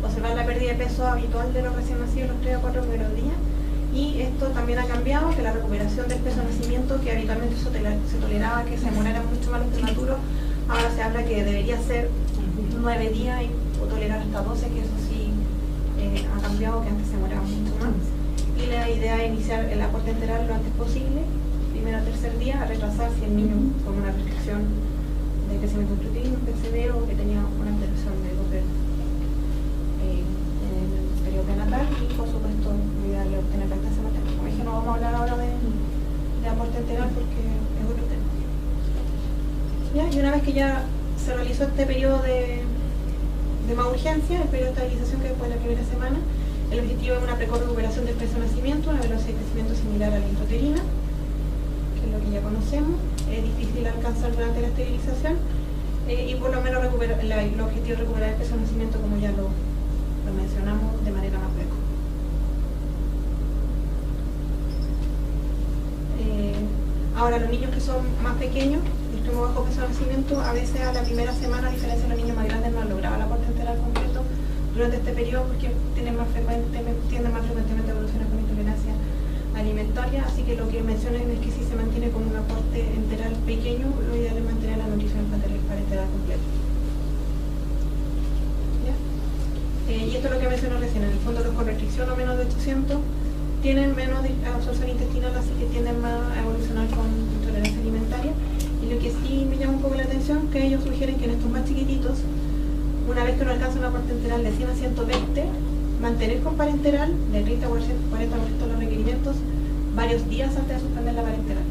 Observar la pérdida de peso habitual de los recién nacidos los 3 a 4 primeros días. Y esto también ha cambiado, que la recuperación del peso de nacimiento, que habitualmente se toleraba que se demorara mucho más los prematuros, Ahora se habla que debería ser 9 días o tolerar hasta 12, que eso sí ha cambiado, que antes se demoraba mucho más. Y la idea es iniciar el aporte enteral lo antes posible, primero o tercer día, a retrasar si el niño con una restricción de crecimiento intrauterino, PCD, o que tenía una alteración de Doppler en el periodo prenatal, y por supuesto ayudarle a obtener lactancia materna. Como dije, no vamos a hablar ahora de aporte enteral porque es otro tema. ¿Ya? Y una vez que ya se realizó este periodo de más urgencia, el periodo de estabilización, que después de la primera semana, el objetivo es una precoz recuperación del peso de nacimiento, una velocidad de crecimiento similar a la intrauterina, que es lo que ya conocemos. Es difícil alcanzar durante la esterilización, y por lo menos el objetivo es recuperar el peso de nacimiento, como ya lo mencionamos, de manera más precoz. Ahora, los niños que son más pequeños, de extremo bajo peso de nacimiento, a veces a la primera semana, a diferencia de los niños más grandes, no han logrado el aporte enteral completo durante este periodo, porque tienden más frecuentemente a evolucionar con intolerancia alimentaria. Así que lo que mencionan es que si se mantiene con un aporte enteral pequeño, lo ideal es mantener la nutrición parenteral completa. ¿Ya? Y esto es lo que mencioné recién. En el fondo, los con restricción o menos de 800 tienen menos absorción intestinal, así que tienden más a evolucionar con intolerancia alimentaria. Y lo que sí me llama un poco la atención, que ellos sugieren que en estos más chiquititos, una vez que uno alcanza un aporte enteral de 100 a 120, mantener con parenteral de 30 o 40% de los requerimientos varios días antes de suspender la parenteral.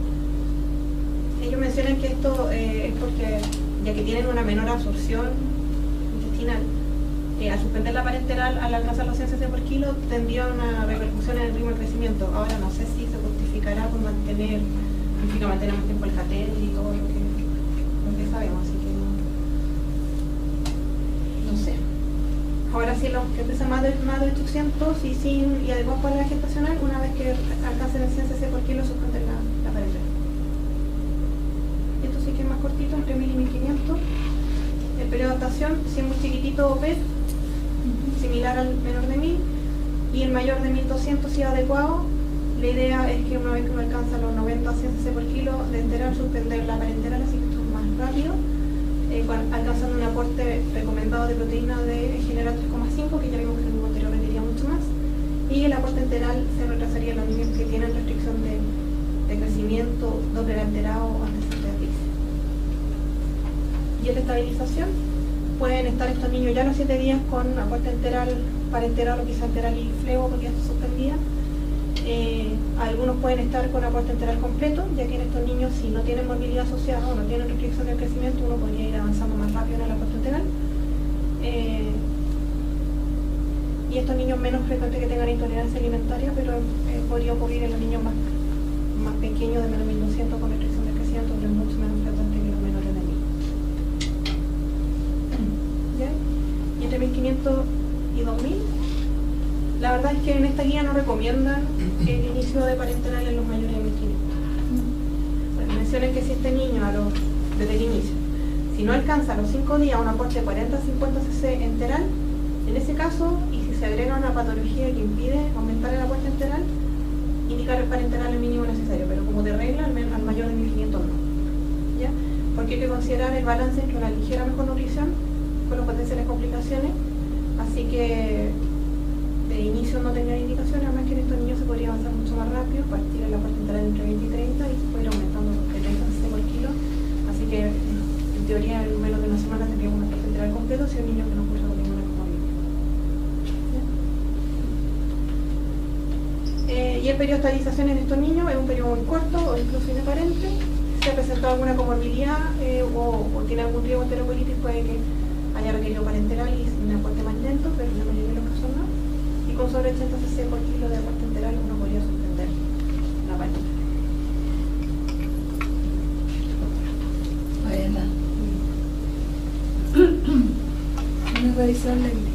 Ellos mencionan que esto es porque, ya que tienen una menor absorción intestinal, al suspender la parenteral, al alcanzar los 100 cc por kilo, tendría una repercusión en el ritmo de crecimiento. Ahora no sé si se justificará por mantener más tiempo el catéter y todo lo que sabemos, así que no sé. Ahora sí, los que pesan más de 800 y además para la gestacional, una vez que alcancen el 100 cc por kilo, suspenden la parenteral. Esto sí que es más cortito, entre 1000 y 1500. El periodo de adaptación, si es muy chiquitito o PET, similar al menor de 1000, y el mayor de 1200 si es adecuado. La idea es que una vez que uno alcanza los 90 a 100 cc por kilo de enteral, suspender la parenteral, así que esto es más rápido, alcanzando un aporte recomendado de proteína de general 3,5, que ya vimos que en el mismo anterior requería mucho más, y el aporte enteral se retrasaría en los niños que tienen restricción de crecimiento, Doppler alterado o antecedente de asfixia. Y en la estabilización pueden estar estos niños ya a los 7 días con aporte enteral, parenteral o quizá enteral y flebo, porque ya se suspendía. Algunos pueden estar con aporte enteral completo, ya que en estos niños, si no tienen morbilidad asociada o no tienen restricción del crecimiento, uno podría ir avanzando más rápido en el aporte enteral. Y estos niños menos frecuentes que tengan intolerancia alimentaria, pero podría ocurrir en los niños más pequeños, de menos de 1200 con restricción del crecimiento, pero es mucho menos frecuente que los menores de 1000. ¿Ya? Y entre 1500 y 2000. La verdad es que en esta guía no recomiendan el inicio de parenteral en los mayores de 1500. Bueno, mencionan que si este niño desde el inicio, si no alcanza a los 5 días un aporte de 40 a 50 cc enteral, en ese caso, y si se agrega una patología que impide aumentar el aporte enteral, indicar el parenteral el mínimo necesario, pero como de regla al mayor de 1500 no. ¿Ya? Porque hay que considerar el balance entre una ligera mejor nutrición con las potenciales complicaciones, así que de inicio no tenía indicaciones, además que en estos niños se podría avanzar mucho más rápido, partir el aporte enteral entre 20 y 30 y se puede ir aumentando de 30 cc por kilo, así que en teoría en menos de una semana tendríamos un aporte enteral completo si un niño que no cursa con ninguna comorbilidad. Y el periodo de estabilización en estos niños es un periodo muy corto o incluso inaparente. Si ha presentado alguna comorbilidad o tiene algún riesgo de enterocolitis, puede que haya requerido parenteral y un aporte más lento, pero en la mayoría de los casos no. Y con sobre 80 cc por kilo de aporte enteral uno podría suspender la parenteral. Buena. Una revisión lenta.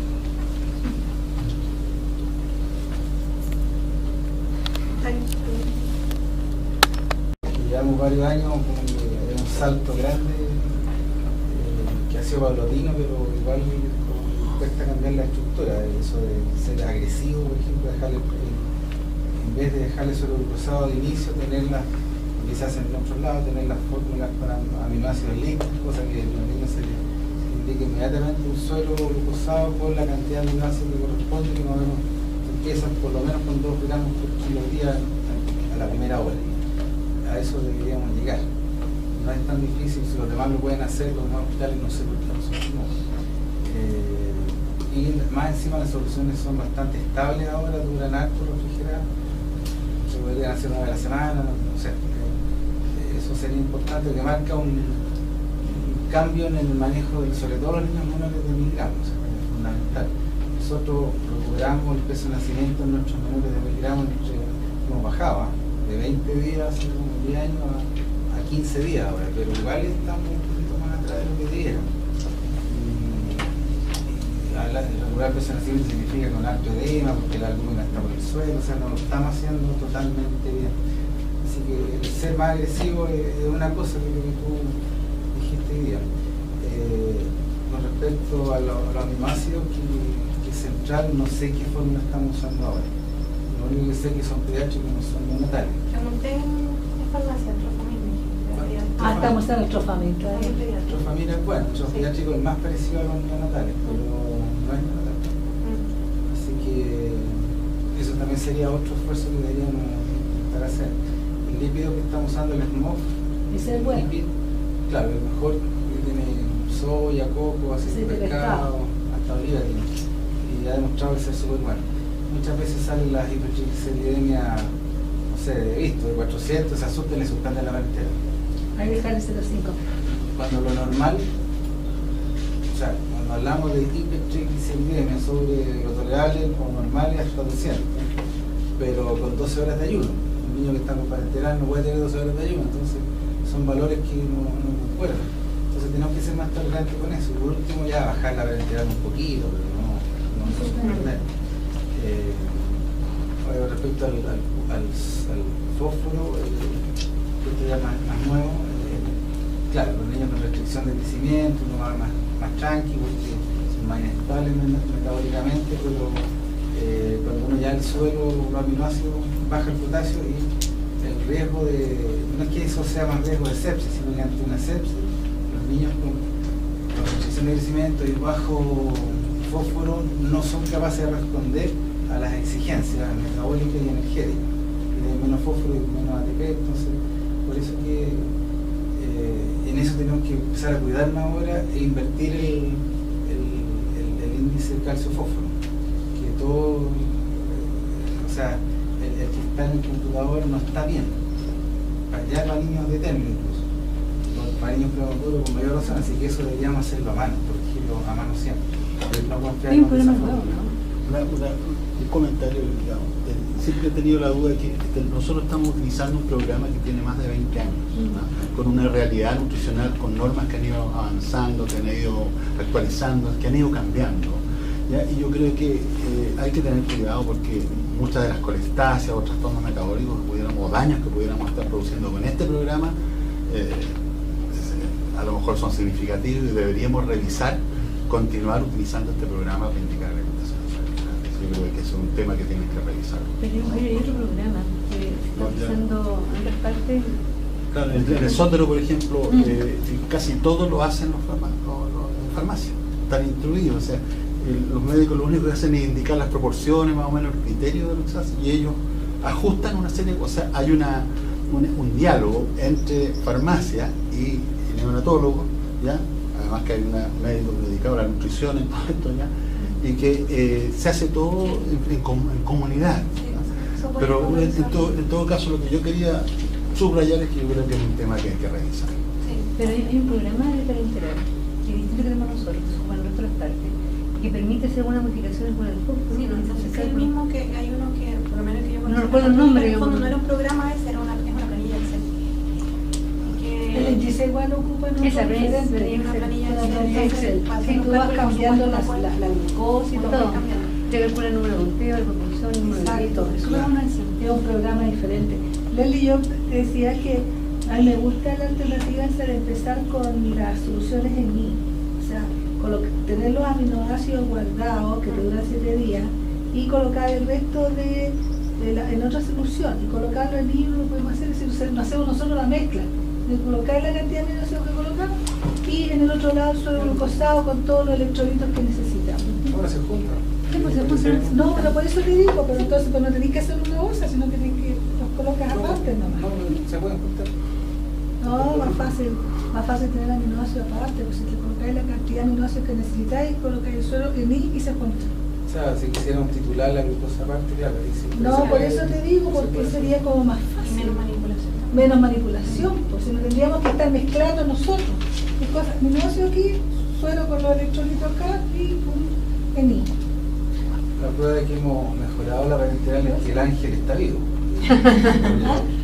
Llevamos varios años con un salto grande que ha sido paulatino, pero igual cuesta cambiar la estructura. Eso de ser agresivo, por ejemplo, en vez de dejarle sobreglucosado al inicio, tenerla 10 se hacen en otros lados, tener las fórmulas para aminoácidos líquidos, cosa que a los niños se les indique inmediatamente un suero glucosado con la cantidad de aminoácidos que corresponde, que más o menos empiezan por lo menos con 2 gramos por kilo al día a la primera hora. A eso deberíamos llegar. No es tan difícil, si los demás lo pueden hacer, los demás hospitales no sé por qué nosotros no. Y más encima las soluciones son bastante estables ahora, duran harto refrigeradas, se podrían hacer 1 vez a la semana, no sé. Eso sería importante, que marca un cambio en el manejo, sobre todo los niños menores de 1000 gramos, o sea, es fundamental. Nosotros recuperamos el peso de nacimiento en nuestros menores de 1000 gramos, nos bajaba de 20 días hace como 10 años a 15 días ahora, pero igual estamos un poquito más atrás de lo que dieron. Regular peso de nacimiento significa con alto edema, porque la albúmina está por el suelo, o sea, no lo estamos haciendo totalmente bien. Así que el ser más agresivo es una cosa que tú dijiste hoy día. Con respecto a los aminoácidos, que es central, no sé qué fórmula estamos usando ahora. Lo único que sé es que son pH que no son neonatales. Pregunté en farmacia, Trofamina. Estamos en el Trofamina. Trofamina es bueno, el pediátrico es más parecido a los neonatales, pero no es neonatal. Así que eso también sería otro esfuerzo que deberíamos intentar hacer. El lípido que estamos usando, el SMOF, Ese es bueno. claro, el mejor que tiene soya, coco, aceite de pescado, hasta oliva tiene. Y ha demostrado ser súper bueno. Muchas veces salen las hipertrigliceridemias, no sé, he visto, de 400, se asustan y le suspenden la entera. Hay que dejar el 0,5. Cuando lo normal, o sea, cuando hablamos de hipertrigliceridemia sobre lo tolerable o normal es hasta 200, pero con 12 horas de ayuno. Un niño que está con parenteral no puede tener 12 horas de ayuno, entonces son valores que no concuerdan. Entonces tenemos que ser más tolerantes con eso. Y por último ya bajar la parenteral un poquito, pero no suspender. Respecto al fósforo, esto ya más nuevo, claro, los niños con restricción de crecimiento, uno va más tranquilo, porque son más inestables metabólicamente, pero cuando uno ya el suelo, los aminoácidos, baja el potasio y el riesgo no es que eso sea más riesgo de sepsis, sino que ante una sepsis, los niños con restricción de crecimiento y bajo fósforo no son capaces de responder a las exigencias metabólicas y energéticas. Y hay menos fósforo y menos ATP, entonces por eso que en eso tenemos que empezar a cuidarnos ahora e invertir el índice de calcio-fósforo. Que todo, o sea, el que está en el computador no está bien. Ya para niños de término incluso. Para niños prematuros con mayor razón, así que eso deberíamos hacerlo a mano, corregirlo a mano siempre. No Hay un confiarnos de problema esa nuevo, forma. ¿no? Un comentario, digamos. Siempre he tenido la duda de que nosotros estamos utilizando un programa que tiene más de 20 años, ¿no? Con una realidad nutricional, con normas que han ido avanzando, que han ido actualizando, que han ido cambiando, ¿ya? Y yo creo que hay que tener cuidado porque muchas de las colestasias o trastornos metabólicos o daños que pudiéramos estar produciendo con este programa a lo mejor son significativos y deberíamos revisar, continuar utilizando este programa para indicar la alimentación. Yo creo que es un tema que tienen que revisar. Pero hay otro programa que está usando en otras partes. Claro, en el Sótero, por ejemplo, casi todo lo hacen en farmacia. Están instruidos, o sea, los médicos lo único que hacen es indicar las proporciones, más o menos el criterio de lo que se hace, y ellos ajustan una serie de cosas. Hay un diálogo entre farmacia y neonatólogo, ¿ya? Además que hay un médico dedicado a la nutrición en todo esto, ¿ya? Y que se hace todo en comunidad, ¿no? Pero en todo caso lo que yo quería subrayar es que yo creo que es un tema que hay que revisar. Sí. Pero hay un programa de parenteral que es distinto que tenemos nosotros, que se ocupa en nuestras partes, que permite hacer algunas modificaciones con el fósforo. Sí, no, entonces es el mismo que hay uno que, por lo menos que yo No recuerdo el nombre. En el fondo no era un programa, es una planilla Excel. El índice igual ocupa en Esa una planilla Excel. Sí, tú vas cambiando la glucosa y todo. Te calcula el número de conteo, la proporción, el número de grito. Eso Es un programa diferente. Leslie, yo te decía que a mí me gusta la alternativa de empezar con las soluciones en mí. O sea, tener los aminoácidos guardados que te duran 7 días y colocar el resto de en otra solución y colocarlo en libro, lo podemos hacer, es decir, no hacemos nosotros la mezcla de colocar la cantidad de aminoácidos que colocamos y en el otro lado el suero glucosado con todos los electrolitos que necesitamos. Ahora se junta. Sí, pues se juntan. No, pero por eso te digo, pero entonces pues no tenés que hacer una bolsa, sino que los colocas aparte nomás. No, se pueden juntar. No, más fácil tener aminoácidos aparte, pues si te colocáis la cantidad de aminoácidos que necesitáis, colocáis el suero en I y se juntan. O sea, si quisiéramos titular la glucosa aparte, claro, ahí sí. No, por eso te digo, porque sería como más Y fácil. menos manipulación. Menos manipulación, pues si no tendríamos que estar mezclando nosotros. ¿Qué cosa? Aminoácido aquí, suero con los electrolitos acá y en I. La prueba de que hemos mejorado la parenteral es que el ángel está vivo.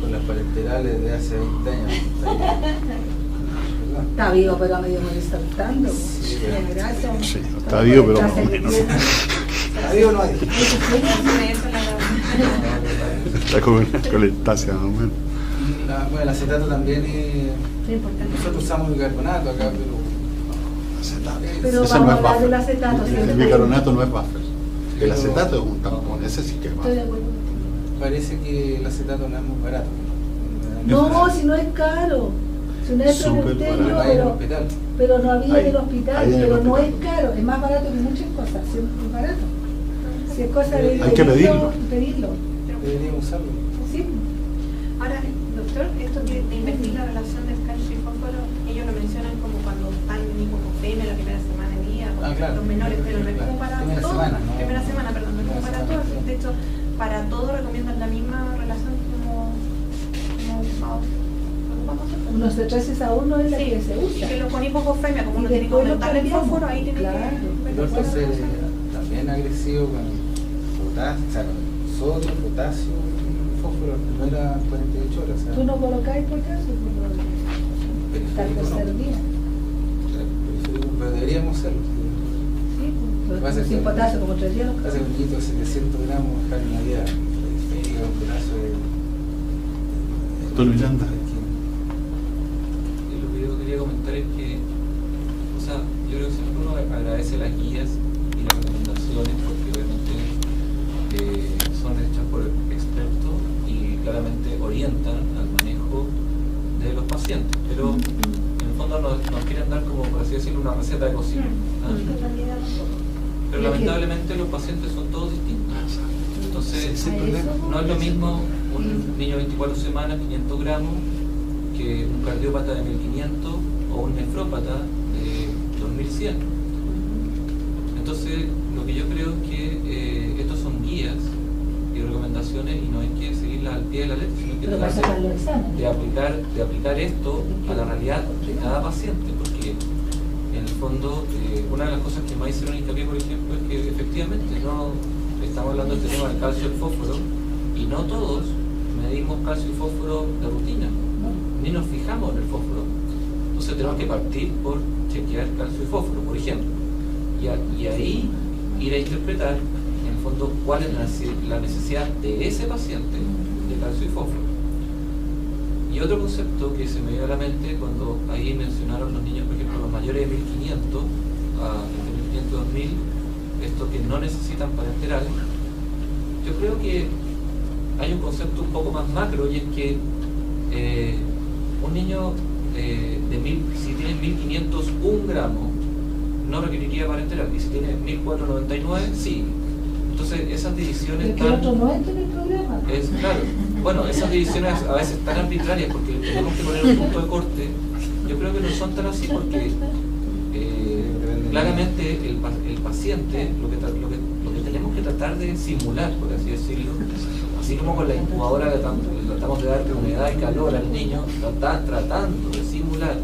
Con las parenterales de hace 20 años. ¿Verdad? Está vivo, pero a medio morir saltando. Sí, Gracias. Sí, está vivo, pero más o menos. ¿Está vivo o no hay? Está con una colestasia, más o menos. Bueno, el acetato también Es importante. nosotros usamos bicarbonato acá, pero acetato. Pero Ese vamos no a es hablar del buffer. acetato. El bicarbonato no es buffer. El acetato es un tampón, ese sí que es Estoy de buffer. acuerdo. Parece que el acetato no es muy barato. No, si no es caro. Si no es Súper cementerio, barato. Hay en el hospital. pero no había Ahí, en el hospital, ahí en el pero no hospital. es caro, es más barato que muchas cosas, si es barato. Si es cosa de Hay que pedirlo. pedirlo. Deberíamos usarlo. Sí. Ahora, doctor, esto de invertir la relación del calcio y fósforo, ellos lo mencionan como cuando están en hipofosfemia la primera semana de día, Claro. los menores, pero no es como para Primera todos. semana, ¿no? Primera semana, perdón, no es como para todos. De hecho, para todos recomiendan la misma relación como ocupamos nosotros. Unos de 13 a 1 es la Sí, que se y usa. que lo con hipofosfemia, como Y uno tiene que después lo aumentarle el cambiamos. fósforo, ahí tiene Claro. que El otro es también agresivo con potasio, o sea, con sodio, potasio y fósforo en primera 48 horas. O sea, Tú no colocáis por caso, hasta el periférico no. tercer día. Periférico, pero deberíamos hacerlo. Sí, Pasa pues, que- sin potasio, como 3 días los Hace un poquito de 700 gramos, dejar una vida periférica, un pedazo de. Doctor Miranda. Y lo que yo quería comentar es que, o sea, yo creo que siempre uno agradece las guías y las recomendaciones porque obviamente son hechas por expertos y claramente orientan al manejo de los pacientes, pero en el fondo nos quieren dar como, por así decirlo, una receta de cocina. ¿Ah? Pero lamentablemente los pacientes son todos distintos. Entonces, no es lo mismo un niño de 24 semanas, 500 gramos, que un cardiópata de 1500 o un nefrópata de 2100. Entonces, lo que yo creo es que estos son guías y recomendaciones y no hay que seguirlas al pie de la letra, sino que Pero para tratar sacar los exámenes. de aplicar esto a la realidad de cada paciente, porque en el fondo una de las cosas que más hicieron hincapié, por ejemplo, es que efectivamente no estamos hablando de este tema del calcio y el fósforo y no todos medimos calcio y fósforo de rutina, ni nos fijamos en el fósforo. Entonces tenemos que partir por chequear calcio y fósforo, por ejemplo, y ahí ir a interpretar en el fondo cuál es la necesidad de ese paciente de calcio y fósforo. Y otro concepto que se me dio a la mente cuando ahí mencionaron los niños, por ejemplo, los mayores de 1500 a entre 1500 y 2000, estos que no necesitan parenteral, yo creo que hay un concepto un poco más macro y es que un niño si tiene 1501 gramos no requeriría parenteral y si tiene 1499 sí. Entonces esas divisiones El que el otro no entra en el problema. claro, bueno, esas divisiones a veces tan arbitrarias porque tenemos que poner un punto de corte, yo creo que no son tan así porque claramente el paciente lo que tenemos que tratar de simular, por así decirlo, así como con la incubadora que tratamos de dar humedad y calor al niño, tratando de simular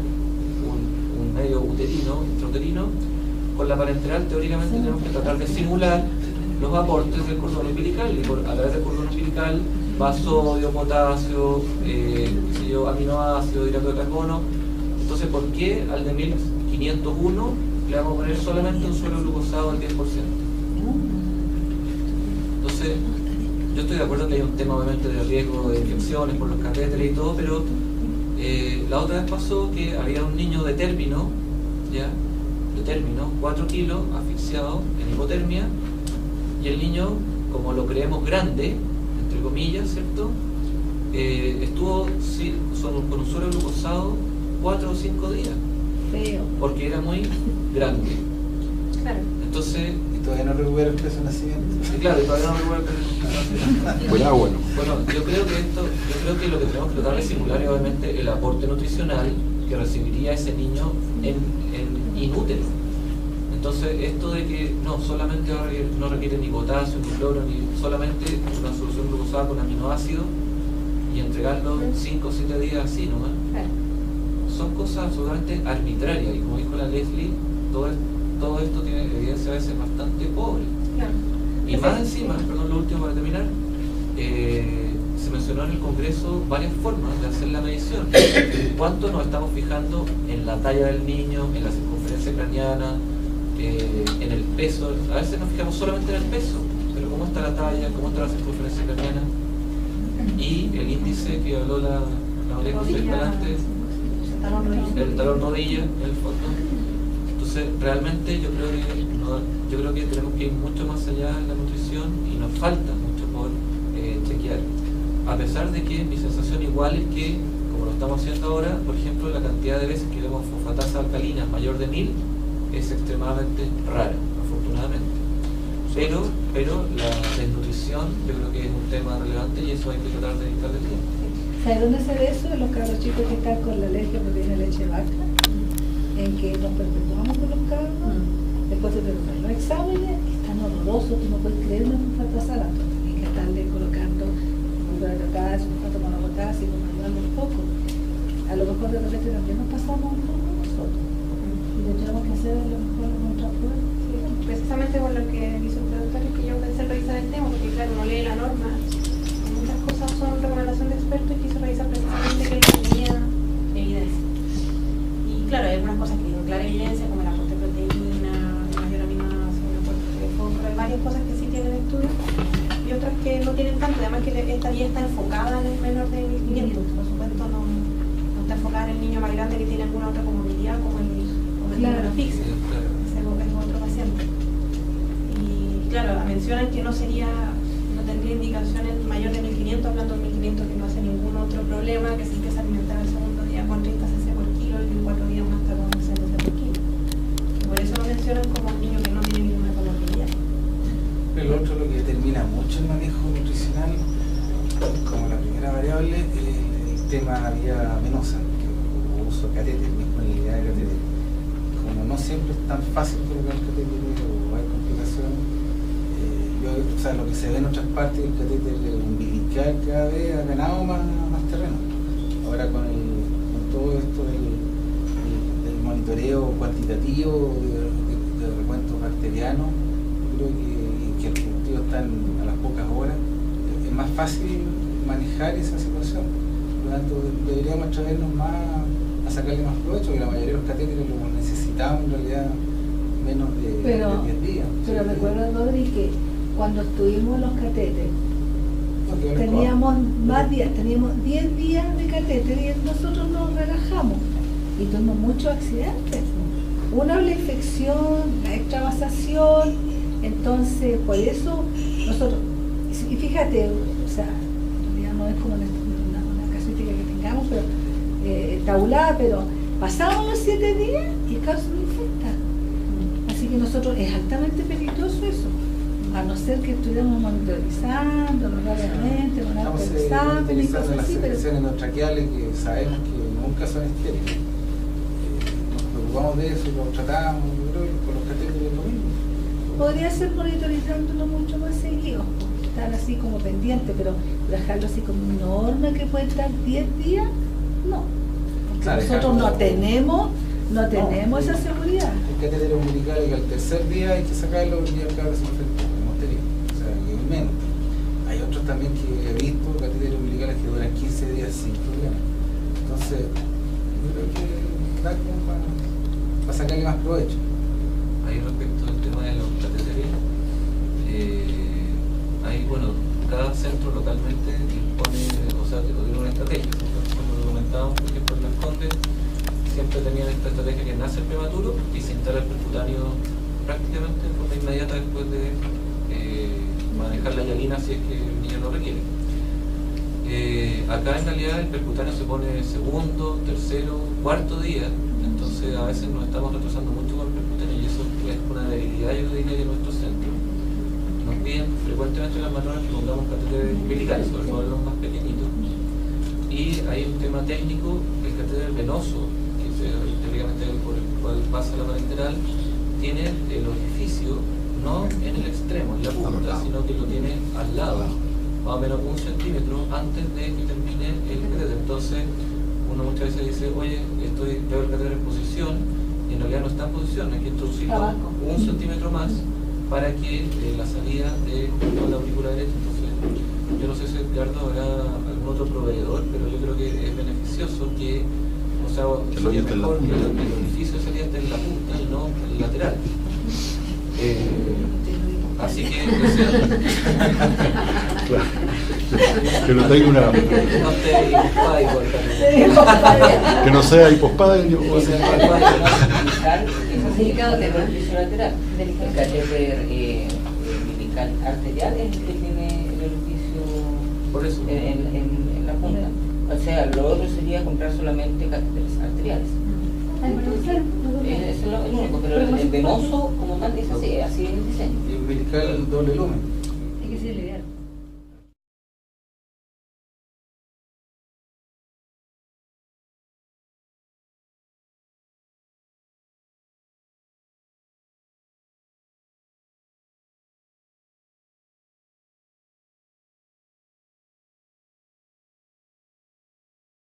un medio intrauterino, con la parenteral teóricamente tenemos que tratar de simular los aportes del cordón umbilical y a través del cordón umbilical va sodio, potasio, aminoácidos, hidrato de carbono. Entonces, ¿por qué al de 1501 le vamos a poner solamente un suero glucosado al 10%? Entonces, yo estoy de acuerdo que hay un tema obviamente de riesgo de infecciones por los catéteres y todo, pero la otra vez pasó que había un niño de término, 4 kilos, asfixiado en hipotermia, y el niño, como lo creemos grande, entre comillas, ¿cierto? Estuvo con un suero glucosado 4 o 5 días, Feo. porque era muy grande. Claro. Entonces, Y todavía no recupera el peso de nacimiento. sí, claro, y todavía no me acuerdo que Cuidado, bueno. Bueno, yo creo que lo que tenemos que tratar de simular es obviamente el aporte nutricional que recibiría ese niño en inútero. Entonces, esto de que no solamente no requiere ni potasio, ni cloro, ni solamente una solución glucosada con aminoácidos y entregarlo 5 o 7 días así nomás, Claro. son cosas absolutamente arbitrarias. Y como dijo la Leslie, todo esto tiene evidencia a veces bastante pobre. Claro. Y más encima, perdón, lo último para terminar, se mencionó en el Congreso varias formas de hacer la medición. ¿Cuánto nos estamos fijando en la talla del niño, en la circunferencia craneana, en el peso? A veces nos fijamos solamente en el peso, pero ¿cómo está la talla? ¿Cómo está la circunferencia craneana? Y el índice que habló la María José delante, el talón rodilla, en el fondo. Entonces, realmente yo creo que tenemos que ir mucho más allá en la nutrición y nos falta mucho por chequear. A pesar de que mi sensación igual es que, como lo estamos haciendo ahora, por ejemplo, la cantidad de veces que vemos fosfatasa alcalina mayor de 1000 es extremadamente rara, afortunadamente. Pero la desnutrición yo creo que es un tema relevante y eso hay que tratar de dedicarle tiempo. ¿Sabes dónde se ve eso? En los cabros chicos que están con la alergia a proteína de leche de vaca, en que nos perpetuamos con los cabros, después se preguntan los exámenes, que están horrorosos, tú no puedes creer una fosfatasa alta, tienes que estarle colocando un potasio, un fato monopotasio, como ayudarle un poco. A lo mejor de repente también nos pasamos un poco nosotros, y lo tenemos que hacer a lo mejor en otra prueba. Precisamente por lo que dice el traductor es que yo pensé en revisar el tema, porque claro, uno lee la norma, muchas cosas son recomendación de expertos y quise revisar precisamente que él tenía evidencia. Y claro, hay algunas cosas que tienen clara evidencia, como el aporte de proteína, el mayor aminoácido, el aporte de fósforo, hay varias cosas que sí tienen estudios y otras que no tienen tanto, además que esta guía está enfocada en el menor de 1500, por supuesto no está enfocada en el niño más grande que tiene alguna otra comorbilidad como el Claro. asfixia. Es otro paciente. Y claro, mencionan que no tendría indicaciones mayor de 1500, hablando de 1500 que no hace ningún otro problema, que se empieza a alimentar el segundo día con 30 cc por kilo y en 4 días más está con 100 cc por kilo. Y por eso lo mencionan como un niño que no tiene ninguna comorbilidad. Pero lo otro, lo que determina mucho el manejo nutricional, como la primera variable, el tema vía venosa, que uso catéter, disponibilidad de catéter. Como no siempre es tan fácil colocar catéter o hay complicaciones, lo que se ve en otras partes del catéter umbilical cada vez ha ganado más terreno. Ahora con todo esto del monitoreo cuantitativo de recuentos bacterianos, yo creo que el cultivo está a las pocas horas, es más fácil manejar esa situación. Por lo tanto, deberíamos atrevernos más a sacarle más provecho, porque la mayoría de los catéteres lo necesitamos en realidad menos de 10 días. Pero recuerda, Rodri, que cuando estuvimos los catéteres, No, teníamos más días, teníamos 10 días de catéter y nosotros nos relajamos y tuvimos muchos accidentes. Una la infección, la extravasación, entonces por eso nosotros, y fíjate, o sea, en realidad no es como una casuística que tengamos, pero tabulada, pero pasábamos los 7 días y el caso no infecta. Así que nosotros es altamente peligroso eso. A no ser que estuviéramos monitorizando rápidamente, con algo de examen y cosas las así, pero secreciones endotraqueales que sabemos que nunca son estériles. Nos preocupamos de eso y lo tratamos, yo creo que con los catéteres es lo mismo. podría ser monitorizándolo mucho más seguido, estar así como pendiente, pero dejarlo así como una norma que puede estar 10 días, no. Porque Claro, nosotros no dejarlo- tenemos esa seguridad. El catéter umbilical que al tercer día hay que sacarlo y ya el cabro se infectó, como te digo, o sea, que es menos. Hay otros también que he visto, catéteres umbilicales que duran 15 días sin problema. Entonces, yo creo que da como para sacarle más provecho. Ahí respecto al tema de los catéteres, ahí, bueno, cada centro localmente dispone, o sea, tiene una estrategia. Como lo comentábamos, por ejemplo, en Las Condes, siempre tenían esta estrategia que nace el prematuro y se instala el percutáneo prácticamente de forma inmediata después de manejar la hialina si es que el niño lo requiere. Acá en realidad el percutáneo se pone segundo, tercero, cuarto día, entonces a veces nos estamos retrasando mucho con el percutáneo y eso es una debilidad, yo diría, de nuestro centro. Nos piden frecuentemente las matronas que pongamos catéteres umbilicales, sobre todo los más pequeñitos. Y hay un tema técnico, el catéter venoso, que es teóricamente por el cual pasa la parenteral, tiene el orificio no en el extremo, en la punta, sino que lo tiene al lado, más o menos 1 centímetro antes de que termine el catéter. Entonces uno muchas veces dice, oye, veo el catéter en posición, y en realidad no está en posición, hay que introducirlo 1 centímetro más para que la salida de la aurícula derecha. Entonces yo no sé si Edgardo habrá algún otro proveedor, pero yo creo que es beneficioso que, o sea, sería mejor que el orificio de salida esté en la punta y no en el lateral. Así que que no tenga una, no te hipospada igual, que no sea hipospada y Eso es delicado tema, el orificio lateral. El catéter umbilical arterial es el que tiene el orificio por eso. en la punta. O sea, lo otro sería comprar solamente catéteres arteriales. Eso es lo único, pero el venoso como tal es así es el diseño. Y umbilical doble lumen. Hay que ser ideal.